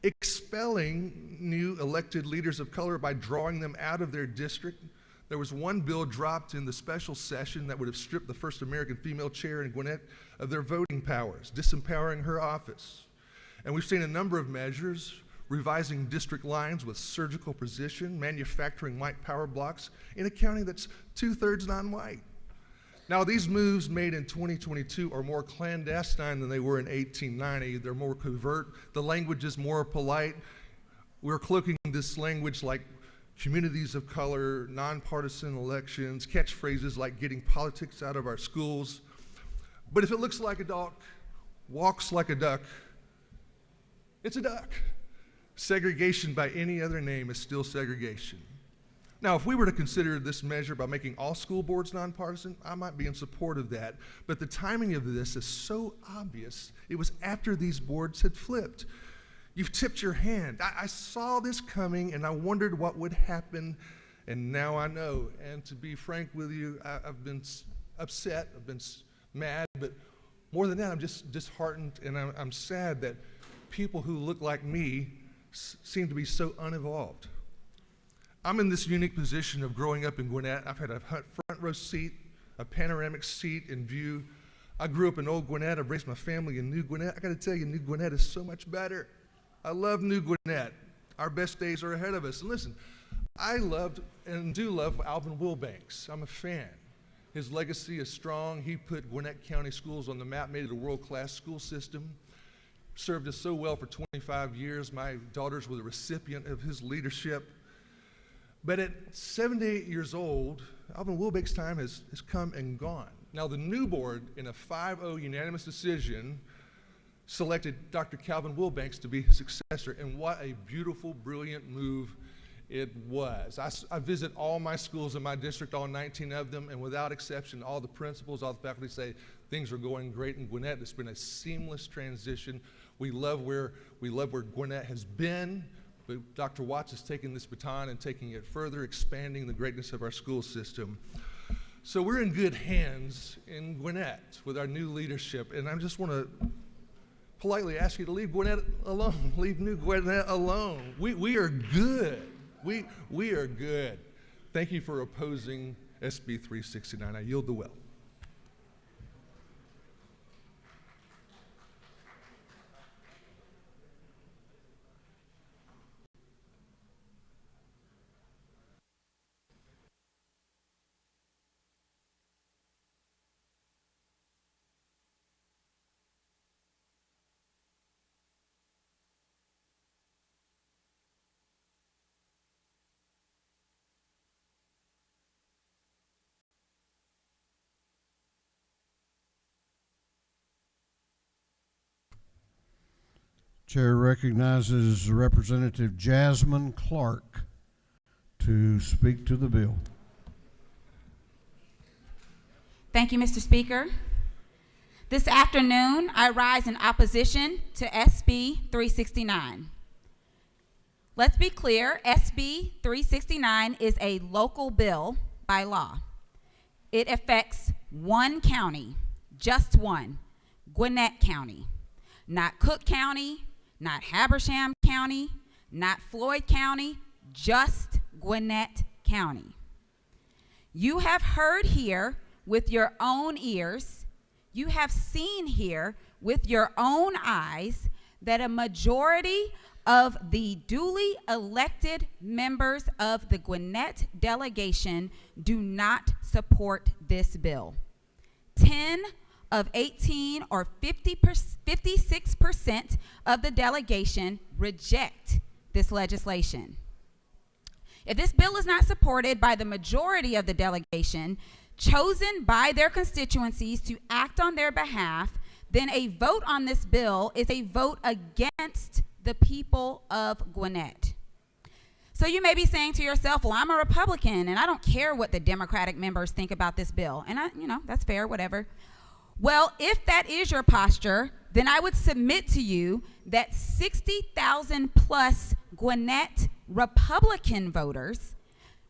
expelling new elected leaders of color by drawing them out of their district. There was one bill dropped in the special session that would have stripped the first American female chair in Gwinnett of their voting powers, disempowering her office. And we've seen a number of measures, revising district lines with surgical precision, manufacturing white power blocks in a county that's 2/3 non-white. Now, these moves made in 2022 are more clandestine than they were in 1890. They're more covert. The language is more polite. We're cloaking this language like communities of color, nonpartisan elections, catchphrases like getting politics out of our schools. But if it looks like a duck, walks like a duck, it's a duck. Segregation by any other name is still segregation. Now, if we were to consider this measure by making all school boards nonpartisan, I might be in support of that. But the timing of this is so obvious. It was after these boards had flipped. You've tipped your hand. I saw this coming and I wondered what would happen, and now I know. And to be frank with you, I've been upset, I've been mad, but more than that, I'm just disheartened, and I'm sad that people who look like me seem to be so unevolved. I'm in this unique position of growing up in Gwinnett. I've had a front row seat, a panoramic seat in view. I grew up in Old Gwinnett. I've raised my family in New Gwinnett. I got to tell you, New Gwinnett is so much better. I love New Gwinnett. Our best days are ahead of us. And listen, I loved and do love Alvin Wilbanks. I'm a fan. His legacy is strong. He put Gwinnett County schools on the map, made it a world-class school system, served us so well for 25 years. My daughters were the recipient of his leadership. But at 78 years old, Alvin Wilbanks' time has come and gone. Now, the new board, in a 5-0 unanimous decision, selected Dr. Calvin Wilbanks to be his successor, and what a beautiful, brilliant move it was. I visit all my schools in my district, all 19 of them, and without exception, all the principals, all the faculty say things are going great in Gwinnett. It's been a seamless transition. We love where Gwinnett has been, but Dr. Watts has taken this baton and taking it further, expanding the greatness of our school system. So we're in good hands in Gwinnett with our new leadership, and I just want to politely ask you to leave Gwinnett alone. Leave New Gwinnett alone. We are good. We are good. Thank you for opposing SB 369. I yield the well. Chair recognizes Representative Jasmine Clark to speak to the bill. Thank you, Mr. Speaker. This afternoon, I rise in opposition to SB 369. Let's be clear, SB 369 is a local bill by law. It affects one county, just one, Gwinnett County, not Cook County, not Habersham County, not Floyd County, just Gwinnett County. You have heard here with your own ears, you have seen here with your own eyes that a majority of the duly elected members of the Gwinnett delegation do not support this bill. 10 of 18 or 56% of the delegation reject this legislation. If this bill is not supported by the majority of the delegation, chosen by their constituencies to act on their behalf, then a vote on this bill is a vote against the people of Gwinnett. So you may be saying to yourself, well, I'm a Republican and I don't care what the Democratic members think about this bill. And that's fair, whatever. Well, if that is your posture, then I would submit to you that 60,000 plus Gwinnett Republican voters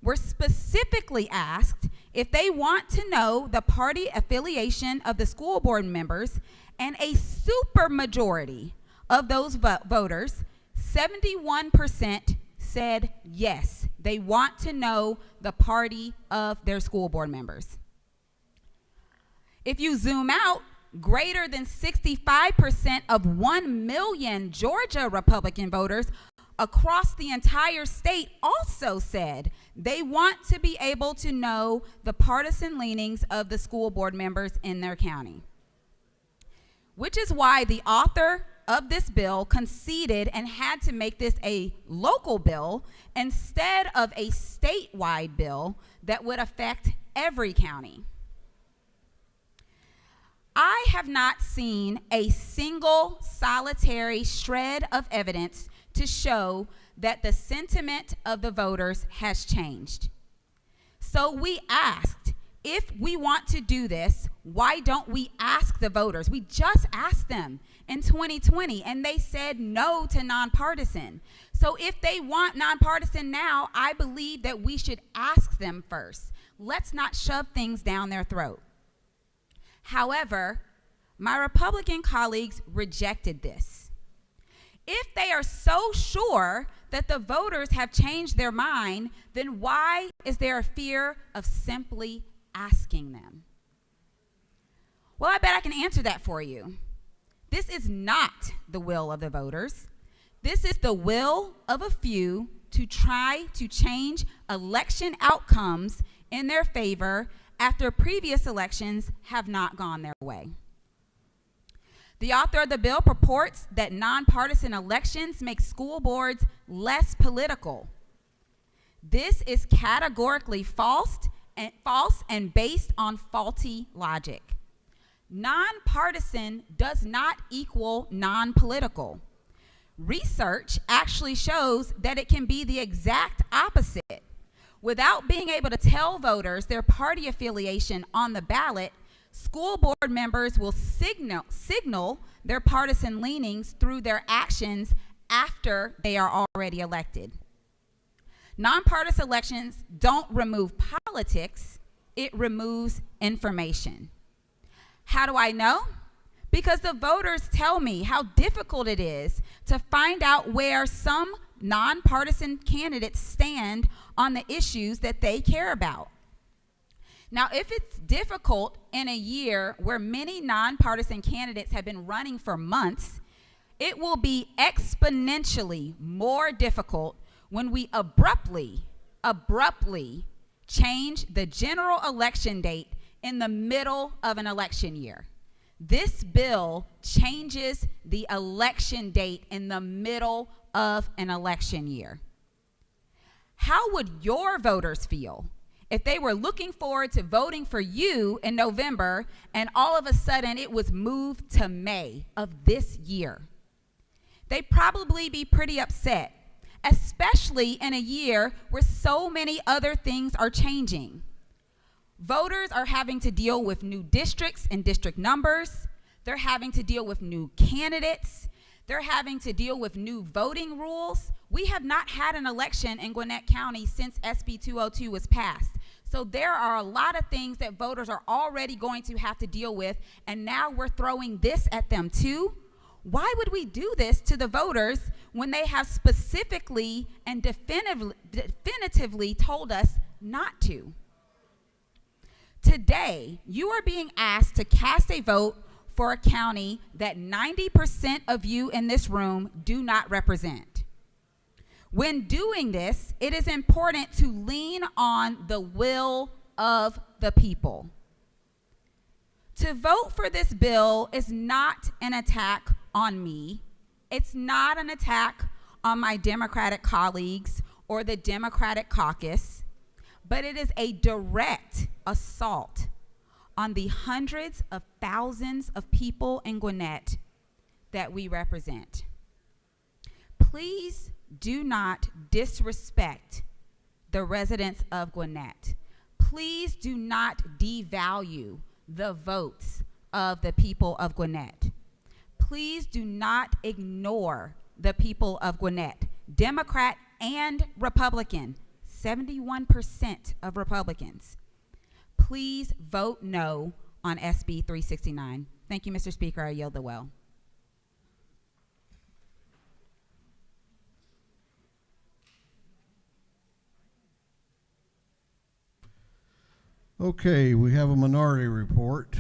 were specifically asked if they want to know the party affiliation of the school board members, and a supermajority of those voters, 71%, said yes, they want to know the party of their school board members. If you zoom out, greater than 65% of 1 million Georgia Republican voters across the entire state also said they want to be able to know the partisan leanings of the school board members in their county. Which is why the author of this bill conceded and had to make this a local bill instead of a statewide bill that would affect every county. I have not seen a single solitary shred of evidence to show that the sentiment of the voters has changed. So we asked, if we want to do this, why don't we ask the voters? We just asked them in 2020, and they said no to nonpartisan. So if they want nonpartisan now, I believe that we should ask them first. Let's not shove things down their throat. However, my Republican colleagues rejected this. If they are so sure that the voters have changed their mind, then why is there a fear of simply asking them? Well, I bet I can answer that for you. This is not the will of the voters. This is the will of a few to try to change election outcomes in their favor after previous elections have not gone their way. The author of the bill purports that nonpartisan elections make school boards less political. This is categorically false and based on faulty logic. Nonpartisan does not equal non-political. Research actually shows that it can be the exact opposite. Without being able to tell voters their party affiliation on the ballot, school board members will signal their partisan leanings through their actions after they are already elected. Nonpartisan elections don't remove politics, it removes information. How do I know? Because the voters tell me how difficult it is to find out where some nonpartisan candidates stand on the issues that they care about. Now, if it's difficult in a year where many nonpartisan candidates have been running for months, it will be exponentially more difficult when we abruptly change the general election date in the middle of an election year. This bill changes the election date in the middle of an election year. How would your voters feel if they were looking forward to voting for you in November and all of a sudden it was moved to May of this year? They'd probably be pretty upset, especially in a year where so many other things are changing. Voters are having to deal with new districts and district numbers. They're having to deal with new candidates. They're having to deal with new voting rules. We have not had an election in Gwinnett County since SB 202 was passed. So there are a lot of things that voters are already going to have to deal with, and now we're throwing this at them too. Why would we do this to the voters when they have specifically and definitively told us not to? Today, you are being asked to cast a vote for a county that 90% of you in this room do not represent. When doing this, it is important to lean on the will of the people. To vote for this bill is not an attack on me. It's not an attack on my Democratic colleagues or the Democratic caucus, but it is a direct assault on the hundreds of thousands of people in Gwinnett that we represent. Please do not disrespect the residents of Gwinnett. Please do not devalue the votes of the people of Gwinnett. Please do not ignore the people of Gwinnett, Democrat and Republican, 71% of Republicans. Please vote no on SB 369. Thank you, Mr. Speaker. I yield the well. Okay, we have a minority report.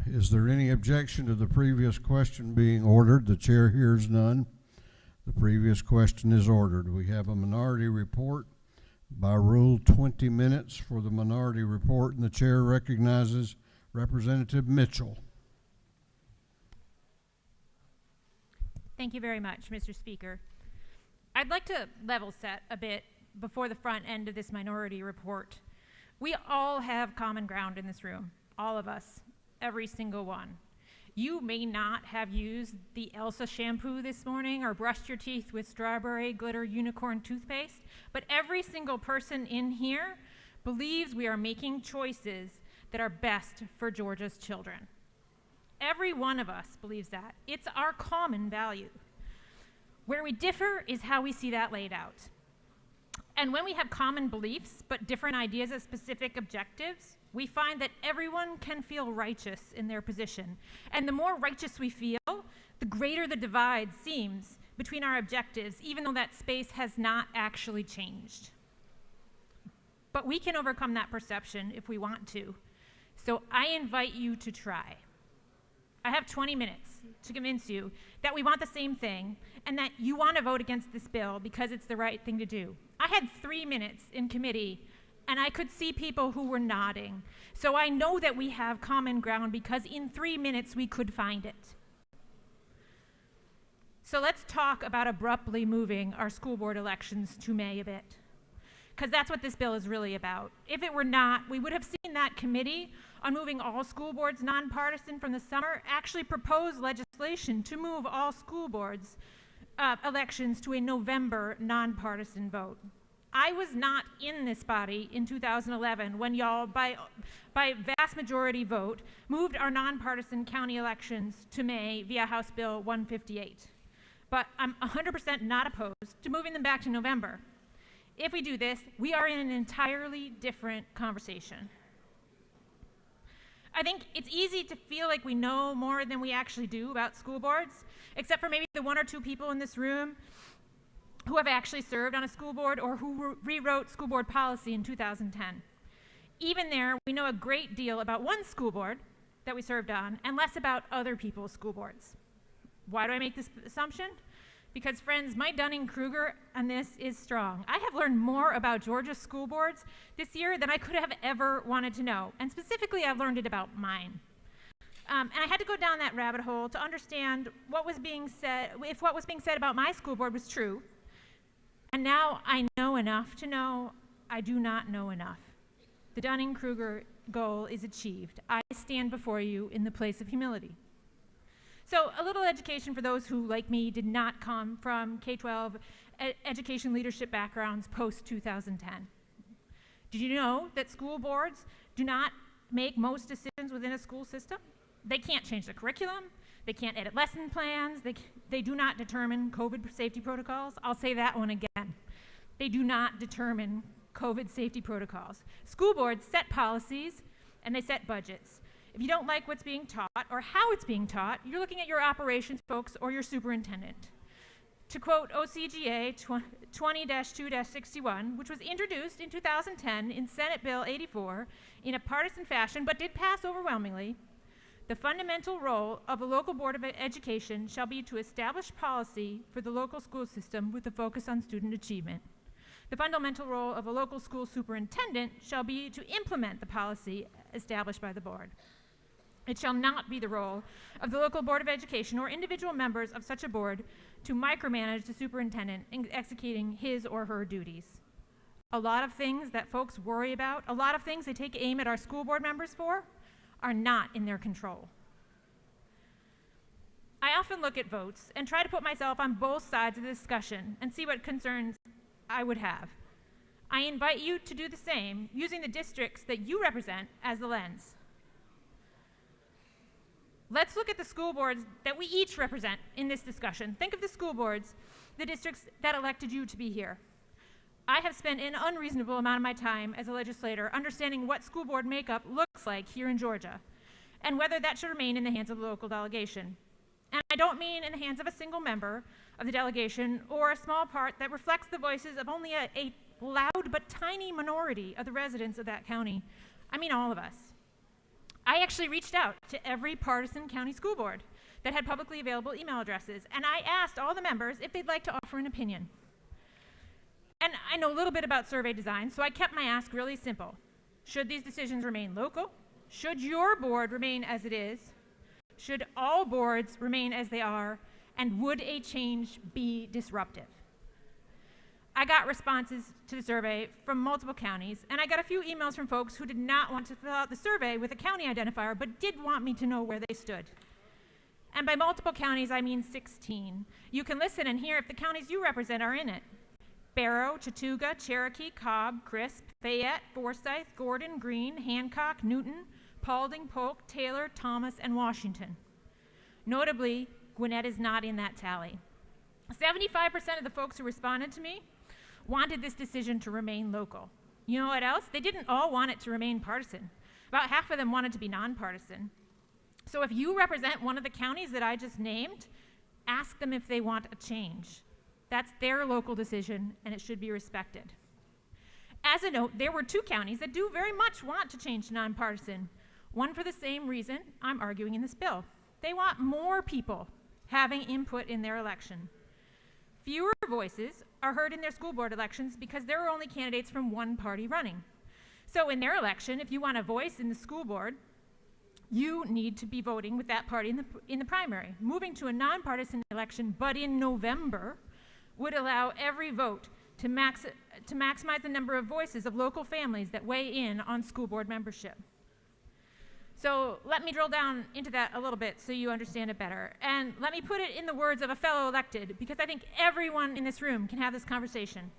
Is there any objection to the previous question being ordered? The chair hears none. The previous question is ordered. We have a minority report. By rule, 20 minutes for the minority report, and the chair recognizes Representative Mitchell. Thank you very much, Mr. Speaker. I'd like to level set a bit before the front end of this minority report. We all have common ground in this room, all of us, every single one. You may not have used the Elsa shampoo this morning or brushed your teeth with strawberry glitter unicorn toothpaste, but every single person in here believes we are making choices that are best for Georgia's children. Every one of us believes that. It's our common value. Where we differ is how we see that laid out. And when we have common beliefs but different ideas of specific objectives, we find that everyone can feel righteous in their position. And the more righteous we feel, the greater the divide seems between our objectives, even though that space has not actually changed. But we can overcome that perception if we want to. So I invite you to try. I have 20 minutes to convince you that we want the same thing and that you want to vote against this bill because it's the right thing to do. I had 3 minutes in committee and I could see people who were nodding. So I know that we have common ground because in 3 minutes we could find it. So let's talk about abruptly moving our school board elections to May a bit, because that's what this bill is really about. If it were not, we would have seen that committee on moving all school boards nonpartisan from the summer actually propose legislation to move all school boards elections to a November nonpartisan vote. I was not in this body in 2011 when y'all, by vast majority vote, moved our nonpartisan county elections to May via House Bill 158. But I'm 100% not opposed to moving them back to November. If we do this, we are in an entirely different conversation. I think it's easy to feel like we know more than we actually do about school boards, except for maybe the 1 or 2 people in this room who have actually served on a school board or who rewrote school board policy in 2010. Even there, we know a great deal about one school board that we served on and less about other people's school boards. Why do I make this assumption? Because, friends, my Dunning-Kruger on this is strong. I have learned more about Georgia's school boards this year than I could have ever wanted to know. And specifically, I've learned it about mine. And I had to go down that rabbit hole to understand what was being said, if what was being said about my school board was true. And now I know enough to know I do not know enough. The Dunning-Kruger goal is achieved. I stand before you in the place of humility. So a little education for those who, like me, did not come from K-12 education leadership backgrounds post-2010. Did you know that school boards do not make most decisions within a school system? They can't change the curriculum. They can't edit lesson plans. They do not determine COVID safety protocols. I'll say that one again. They do not determine COVID safety protocols. School boards set policies and they set budgets. If you don't like what's being taught or how it's being taught, you're looking at your operations folks or your superintendent. To quote OCGA 20-2-61, which was introduced in 2010 in Senate Bill 84 in a partisan fashion but did pass overwhelmingly, the fundamental role of a local board of education shall be to establish policy for the local school system with a focus on student achievement. The fundamental role of a local school superintendent shall be to implement the policy established by the board. It shall not be the role of the local board of education or individual members of such a board to micromanage the superintendent in executing his or her duties. A lot of things that folks worry about, a lot of things they take aim at our school board members for, are not in their control. I often look at votes and try to put myself on both sides of the discussion and see what concerns I would have. I invite you to do the same, using the districts that you represent as the lens. Let's look at the school boards that we each represent in this discussion. Think of the school boards, the districts that elected you to be here. I have spent an unreasonable amount of my time as a legislator understanding what school board makeup looks like here in Georgia, and whether that should remain in the hands of the local delegation. And I don't mean in the hands of a single member of the delegation or a small part that reflects the voices of only a loud but tiny minority of the residents of that county. I mean all of us. I actually reached out to every partisan county school board that had publicly available email addresses, and I asked all the members if they'd like to offer an opinion. And I know a little bit about survey design, so I kept my ask really simple. Should these decisions remain local? Should your board remain as it is? Should all boards remain as they are? And would a change be disruptive? I got responses to the survey from multiple counties, and I got a few emails from folks who did not want to fill out the survey with a county identifier, but did want me to know where they stood. And by multiple counties, I mean 16. You can listen and hear if the counties you represent are in it. Barrow, Chattooga, Cherokee, Cobb, Crisp, Fayette, Forsyth, Gordon, Greene, Hancock, Newton, Paulding, Polk, Taylor, Thomas, and Washington. Notably, Gwinnett is not in that tally. 75% of the folks who responded to me wanted this decision to remain local. You know what else? They didn't all want it to remain partisan. About half of them wanted to be nonpartisan. So if you represent one of the counties that I just named, ask them if they want a change. That's their local decision, and it should be respected. As a note, there were 2 counties that do very much want to change to nonpartisan. One for the same reason I'm arguing in this bill. They want more people having input in their election. Fewer voices are heard in their school board elections because there are only candidates from one party running. So in their election, if you want a voice in the school board, you need to be voting with that party in the primary. Moving to a nonpartisan election, but in November, would allow every vote to maximize the number of voices of local families that weigh in on school board membership. So let me drill down into that a little bit so you understand it better. And let me put it in the words of a fellow elected, because I think everyone in this room can have this conversation.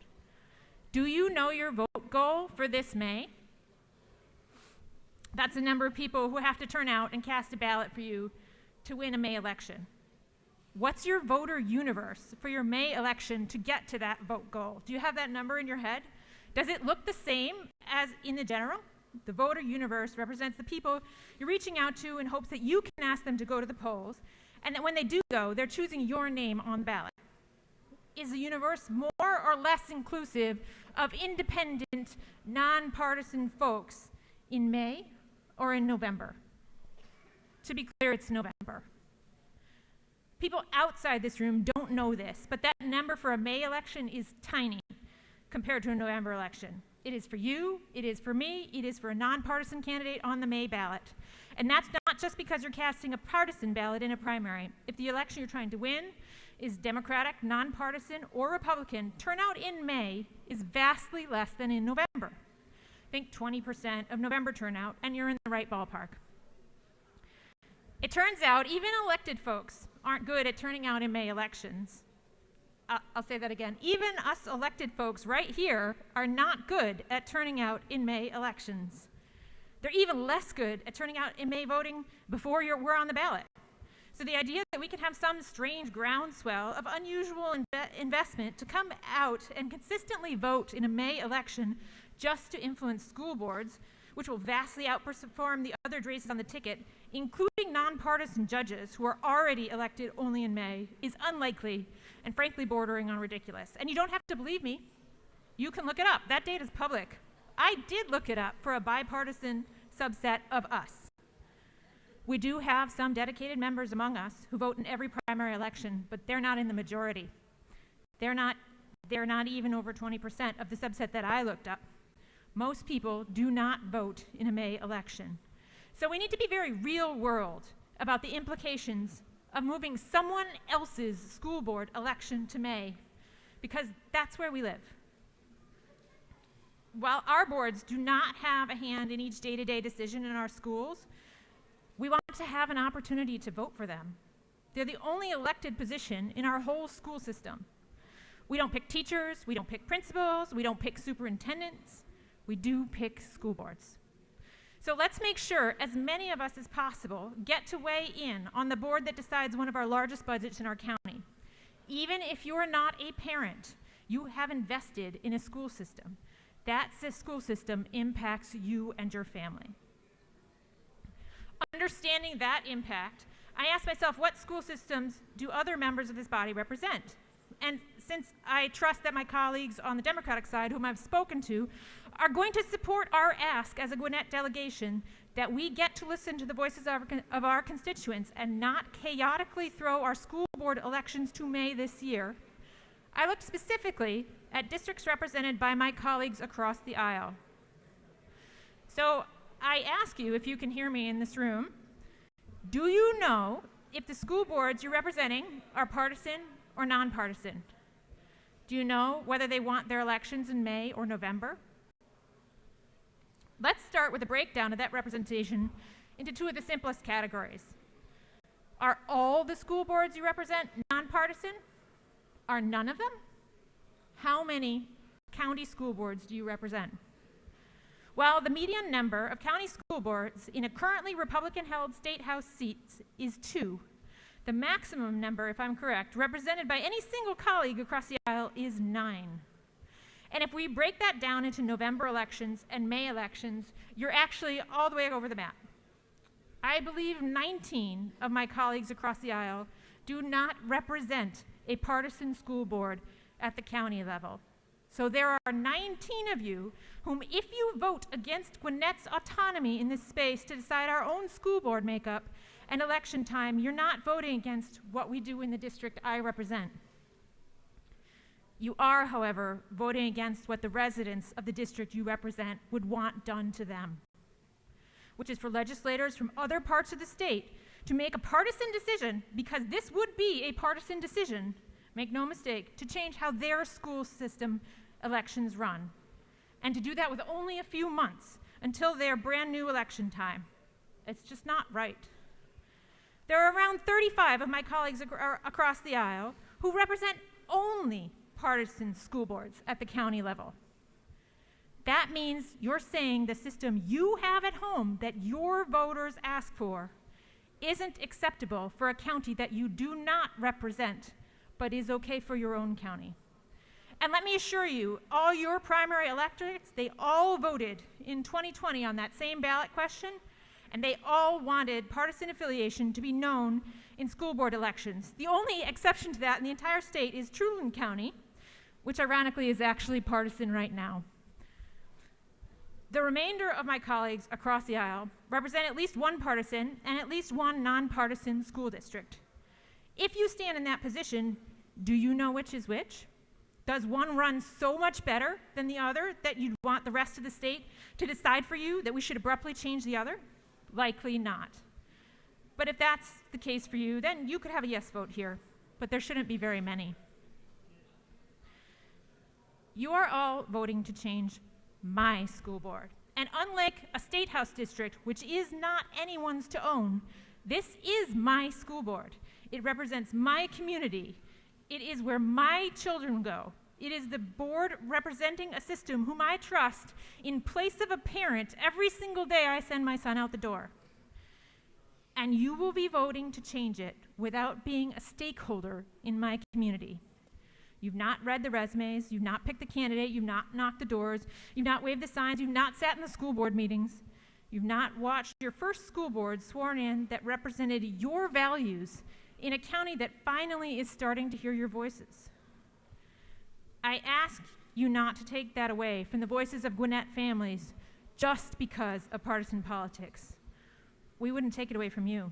Do you know your vote goal for this May? That's the number of people who have to turn out and cast a ballot for you to win a May election. What's your voter universe for your May election to get to that vote goal? Do you have that number in your head? Does it look the same as in the general? The voter universe represents the people you're reaching out to in hopes that you can ask them to go to the polls, and that when they do go, they're choosing your name on the ballot. Is the universe more or less inclusive of independent, nonpartisan folks in May or in November? To be clear, it's November. People outside this room don't know this, but that number for a May election is tiny compared to a November election. It is for you, it is for me, it is for a nonpartisan candidate on the May ballot. And that's not just because you're casting a partisan ballot in a primary. If the election you're trying to win is Democratic, nonpartisan, or Republican, turnout in May is vastly less than in November. Think 20% of November turnout, and you're in the right ballpark. It turns out even elected folks aren't good at turning out in May elections. I'll say that again. Even us elected folks right here are not good at turning out in May elections. They're even less good at turning out in May voting before we're on the ballot. So the idea that we could have some strange groundswell of unusual investment to come out and consistently vote in a May election just to influence school boards, which will vastly outperform the other races on the ticket, including nonpartisan judges who are already elected only in May, is unlikely and frankly bordering on ridiculous. And you don't have to believe me. You can look it up. That data is public. I did look it up for a bipartisan subset of us. We do have some dedicated members among us who vote in every primary election, but they're not in the majority. They're not even over 20% of the subset that I looked up. Most people do not vote in a May election. So we need to be very real world about the implications of moving someone else's school board election to May, because that's where we live. While our boards do not have a hand in each day-to-day decision in our schools, we want to have an opportunity to vote for them. They're the only elected position in our whole school system. We don't pick teachers, we don't pick principals, we don't pick superintendents, we do pick school boards. So let's make sure as many of us as possible get to weigh in on the board that decides one of our largest budgets in our county. Even if you're not a parent, you have invested in a school system. That school system impacts you and your family. Understanding that impact, I ask myself, what school systems do other members of this body represent? And since I trust that my colleagues on the Democratic side, whom I've spoken to, are going to support our ask as a Gwinnett delegation that we get to listen to the voices of our constituents and not chaotically throw our school board elections to May this year, I looked specifically at districts represented by my colleagues across the aisle. So I ask you, if you can hear me in this room, do you know if the school boards you're representing are partisan or nonpartisan? Do you know whether they want their elections in May or November? Let's start with a breakdown of that representation into two of the simplest categories. Are all the school boards you represent nonpartisan? Are none of them? How many county school boards do you represent? Well, the median number of county school boards in a currently Republican-held state house seats is 2. The maximum number, if I'm correct, represented by any single colleague across the aisle is 9. And if we break that down into November elections and May elections, you're actually all the way over the map. I believe 19 of my colleagues across the aisle do not represent a partisan school board at the county level. So there are 19 of you whom, if you vote against Gwinnett's autonomy in this space to decide our own school board makeup and election time, you're not voting against what we do in the district I represent. You are, however, voting against what the residents of the district you represent would want done to them, which is for legislators from other parts of the state to make a partisan decision, because this would be a partisan decision, make no mistake, to change how their school system elections run, and to do that with only a few months until their brand new election time. It's just not right. There are around 35 of my colleagues across the aisle who represent only partisan school boards at the county level. That means you're saying the system you have at home that your voters ask for isn't acceptable for a county that you do not represent, but is okay for your own county. And let me assure you, all your primary electorates, they all voted in 2020 on that same ballot question, and they all wanted partisan affiliation to be known in school board elections. The only exception to that in the entire state is Truland County, which ironically is actually partisan right now. The remainder of my colleagues across the aisle represent at least one partisan and at least one nonpartisan school district. If you stand in that position, do you know which is which? Does one run so much better than the other that you'd want the rest of the state to decide for you that we should abruptly change the other? Likely not. But if that's the case for you, then you could have a yes vote here, but there shouldn't be very many. You are all voting to change my school board. And unlike a state house district, which is not anyone's to own, this is my school board. It represents my community. It is where my children go. It is the board representing a system whom I trust in place of a parent every single day I send my son out the door. And you will be voting to change it without being a stakeholder in my community. You've not read the resumes, you've not picked the candidate, you've not knocked the doors, you've not waved the signs, you've not sat in the school board meetings, you've not watched your first school board sworn in that represented your values in a county that finally is starting to hear your voices. I ask you not to take that away from the voices of Gwinnett families just because of partisan politics. We wouldn't take it away from you.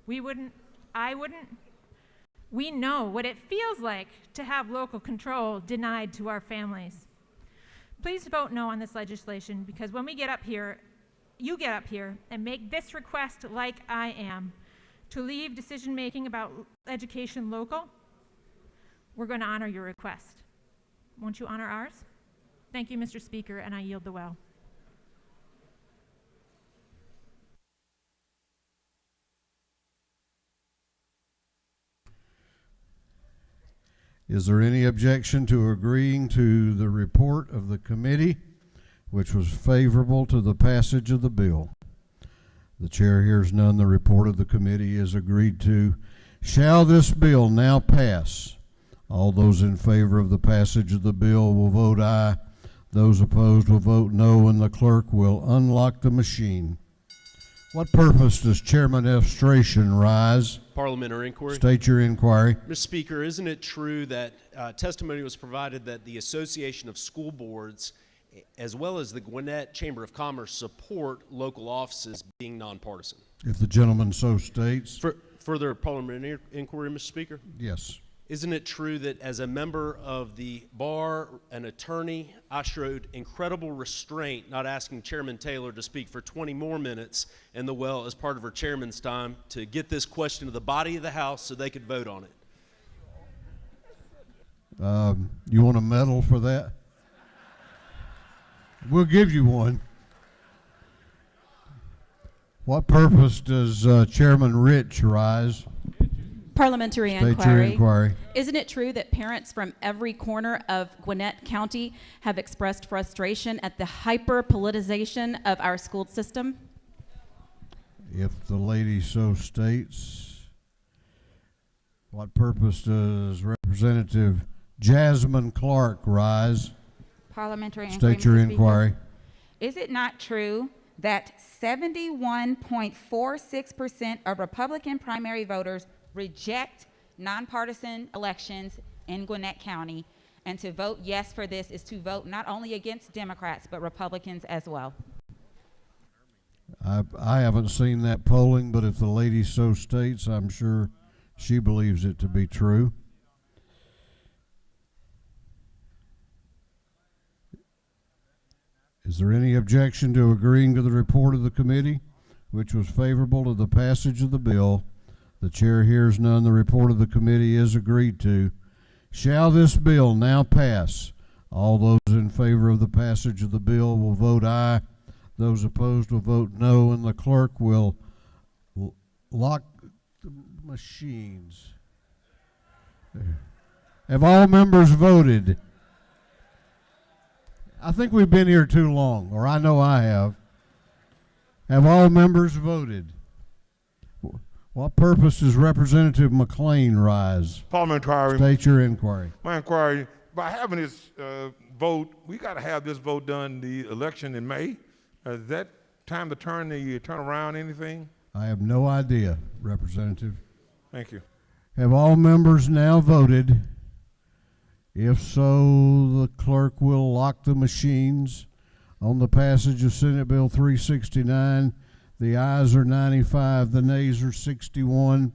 We wouldn't, I wouldn't. We know what it feels like to have local control denied to our families. Please vote no on this legislation, because when we get up here, you get up here and make this request like I am, to leave decision-making about education local, we're going to honor your request. Won't you honor ours? Thank you, Mr. Speaker, and I yield the well. Is there any objection to agreeing to the report of the committee which was favorable to the passage of the bill? The chair hears none. The report of the committee is agreed to. Shall this bill now pass? All those in favor of the passage of the bill will vote aye. Those opposed will vote no, and the clerk will unlock the machine. What purpose does Chairman F. Strachan rise? Parliamentary inquiry. State your inquiry. Mr. Speaker, isn't it true that testimony was provided that the Association of School Boards, as well as the Gwinnett Chamber of Commerce, support local offices being nonpartisan? If the gentleman so states. Further parliamentary inquiry, Mr. Speaker? Yes. Isn't it true that as a member of the bar, an attorney, I showed incredible restraint not asking Chairman Taylor to speak for 20 more minutes in the well as part of her chairman's time to get this question to the body of the House so they could vote on it? You want a medal for that? We'll give you one. What purpose does Chairman Rich rise? Parliamentary State your inquiry. inquiry. Isn't it true that parents from every corner of Gwinnett County have expressed frustration at the hyper-politicization of our school system? If the lady so states. What purpose does Representative Jasmine Clark rise? Parliamentary inquiry. State your Mr. Speaker. inquiry. Is it not true that 71.46% of Republican primary voters reject nonpartisan elections in Gwinnett County, and to vote yes for this is to vote not only against Democrats but Republicans as well? I haven't seen that polling, but if the lady so states, I'm sure she believes it to be true. Is there any objection to agreeing to the report of the committee, which was favorable to the passage of the bill? The chair hears none. The report of the committee is agreed to. Shall this bill now pass? All those in favor of the passage of the bill will vote aye. Those opposed will vote no, and the clerk will lock the machines. Have all members voted? I think we've been here too long, or I know I have. Have all members voted? What purpose does Representative McLean rise? Parliamentary. State your inquiry. My inquiry, by having this vote, we got to have this vote done the election in May. Is that time to turn around anything? I have no idea, Representative. Thank you. Have all members now voted? If so, the clerk will lock the machines on the passage of Senate Bill 369. The ayes are 95, the nays are 61.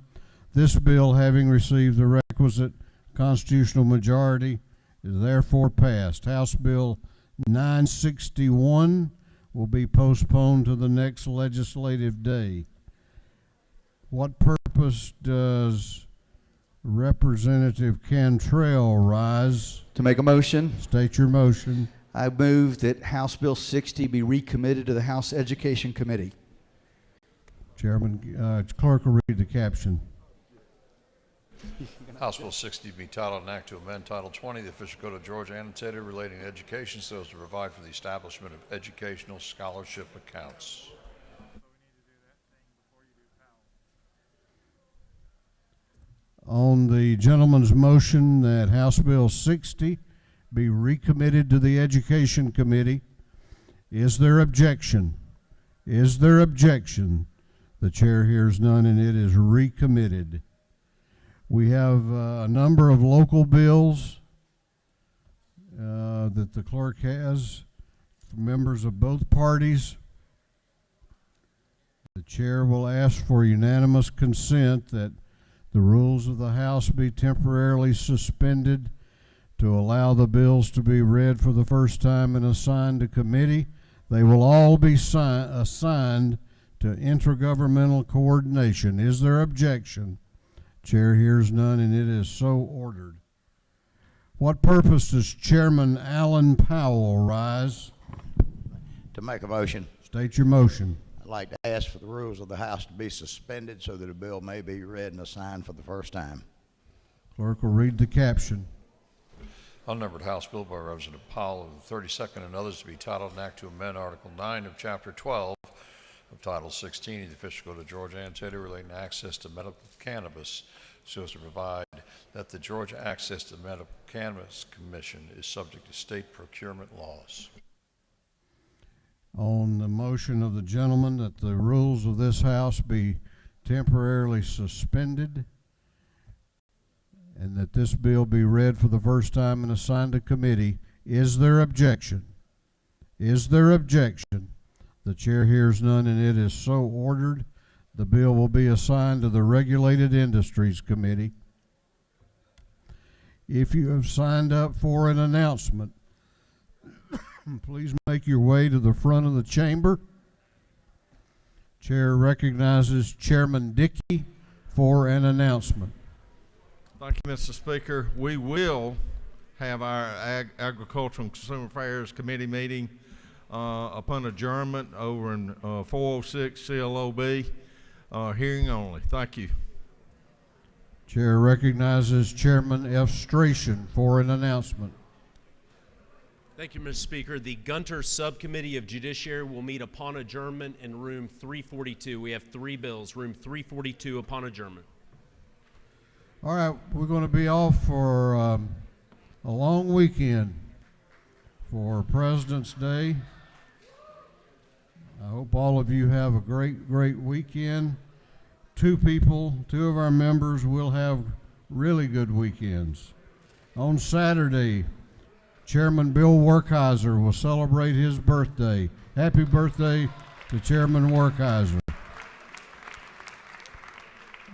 This bill, having received the requisite constitutional majority, is therefore passed. House Bill 961 will be postponed to the next legislative day. What purpose does Representative Cantrell rise? To make a motion. State your motion. I move that House Bill 60 be recommitted to the House Education Committee. Chairman, clerk will read the caption. House Bill 60 be titled an act to amend Title 20 of the official code of Georgia annotated relating to education so as to provide for the establishment of educational scholarship accounts. On the gentleman's motion that House Bill 60 be recommitted to the Education Committee, is there objection? Is there objection? The chair hears none, and it is recommitted. We have a number of local bills that the clerk has from members of both parties. The chair will ask for unanimous consent that the rules of the House be temporarily suspended to allow the bills to be read for the first time and assigned to committee. They will all be assigned to intergovernmental coordination. Is there objection? Chair hears none, and it is so ordered. What purpose does Chairman Allen Powell rise? To make a motion. State your motion. I'd like to ask for the rules of the House to be suspended so that a bill may be read and assigned for the first time. Clerk will read the caption. Unnumbered House Bill by Representative Powell of the 32nd and others to be titled an act to amend Article 9 of Chapter 12 of Title 16 of the Official Code of Georgia Annotated relating to access to medical cannabis so as to provide that the Georgia Access to Medical Cannabis Commission is subject to state procurement laws. On the motion of the gentleman that the rules of this House be temporarily suspended and that this bill be read for the first time and assigned to committee, is there objection? Is there objection? The chair hears none, and it is so ordered. The bill will be assigned to the Regulated Industries Committee. If you have signed up for an announcement, please make your way to the front of the chamber. Chair recognizes Chairman Dickey for an announcement. Thank you, Mr. Speaker. We will have our Agricultural and Consumer Affairs Committee meeting upon adjournment over in 406 CLOB, hearing only. Thank you. Chair recognizes Chairman F. Strachan for an announcement. Thank you, Mr. Speaker. The Gunter Subcommittee of Judiciary will meet upon adjournment in room 342. We have 3 bills, room 342 upon adjournment. All right, we're going to be off for a long weekend for President's Day. I hope all of you have a great weekend. 2 of our members will have really good weekends. On Saturday, Chairman Bill Werkheiser will celebrate his birthday. Happy birthday to Chairman Werkheiser.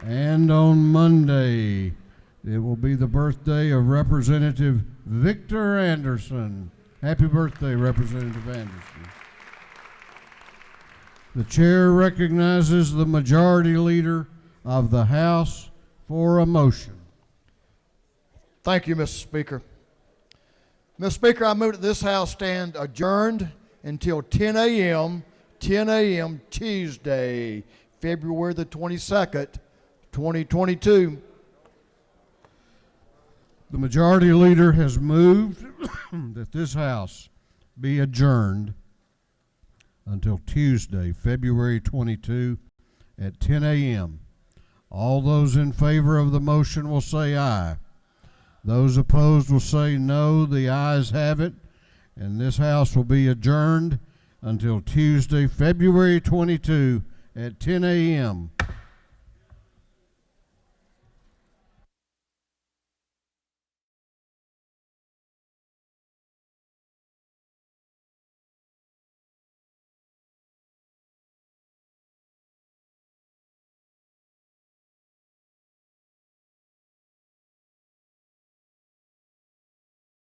And on Monday, it will be the birthday of Representative Victor Anderson. Happy birthday, Representative Anderson. The chair recognizes the majority leader of the House for a motion. Thank you, Mr. Speaker. Mr. Speaker, I move that this House stand adjourned until 10 a.m. Tuesday, February the 22nd, 2022. The majority leader has moved that this House be adjourned until Tuesday, February 22 at 10 a.m. All those in favor of the motion will say aye. Those opposed will say no. The ayes have it, and this House will be adjourned until Tuesday, February 22 at 10 a.m.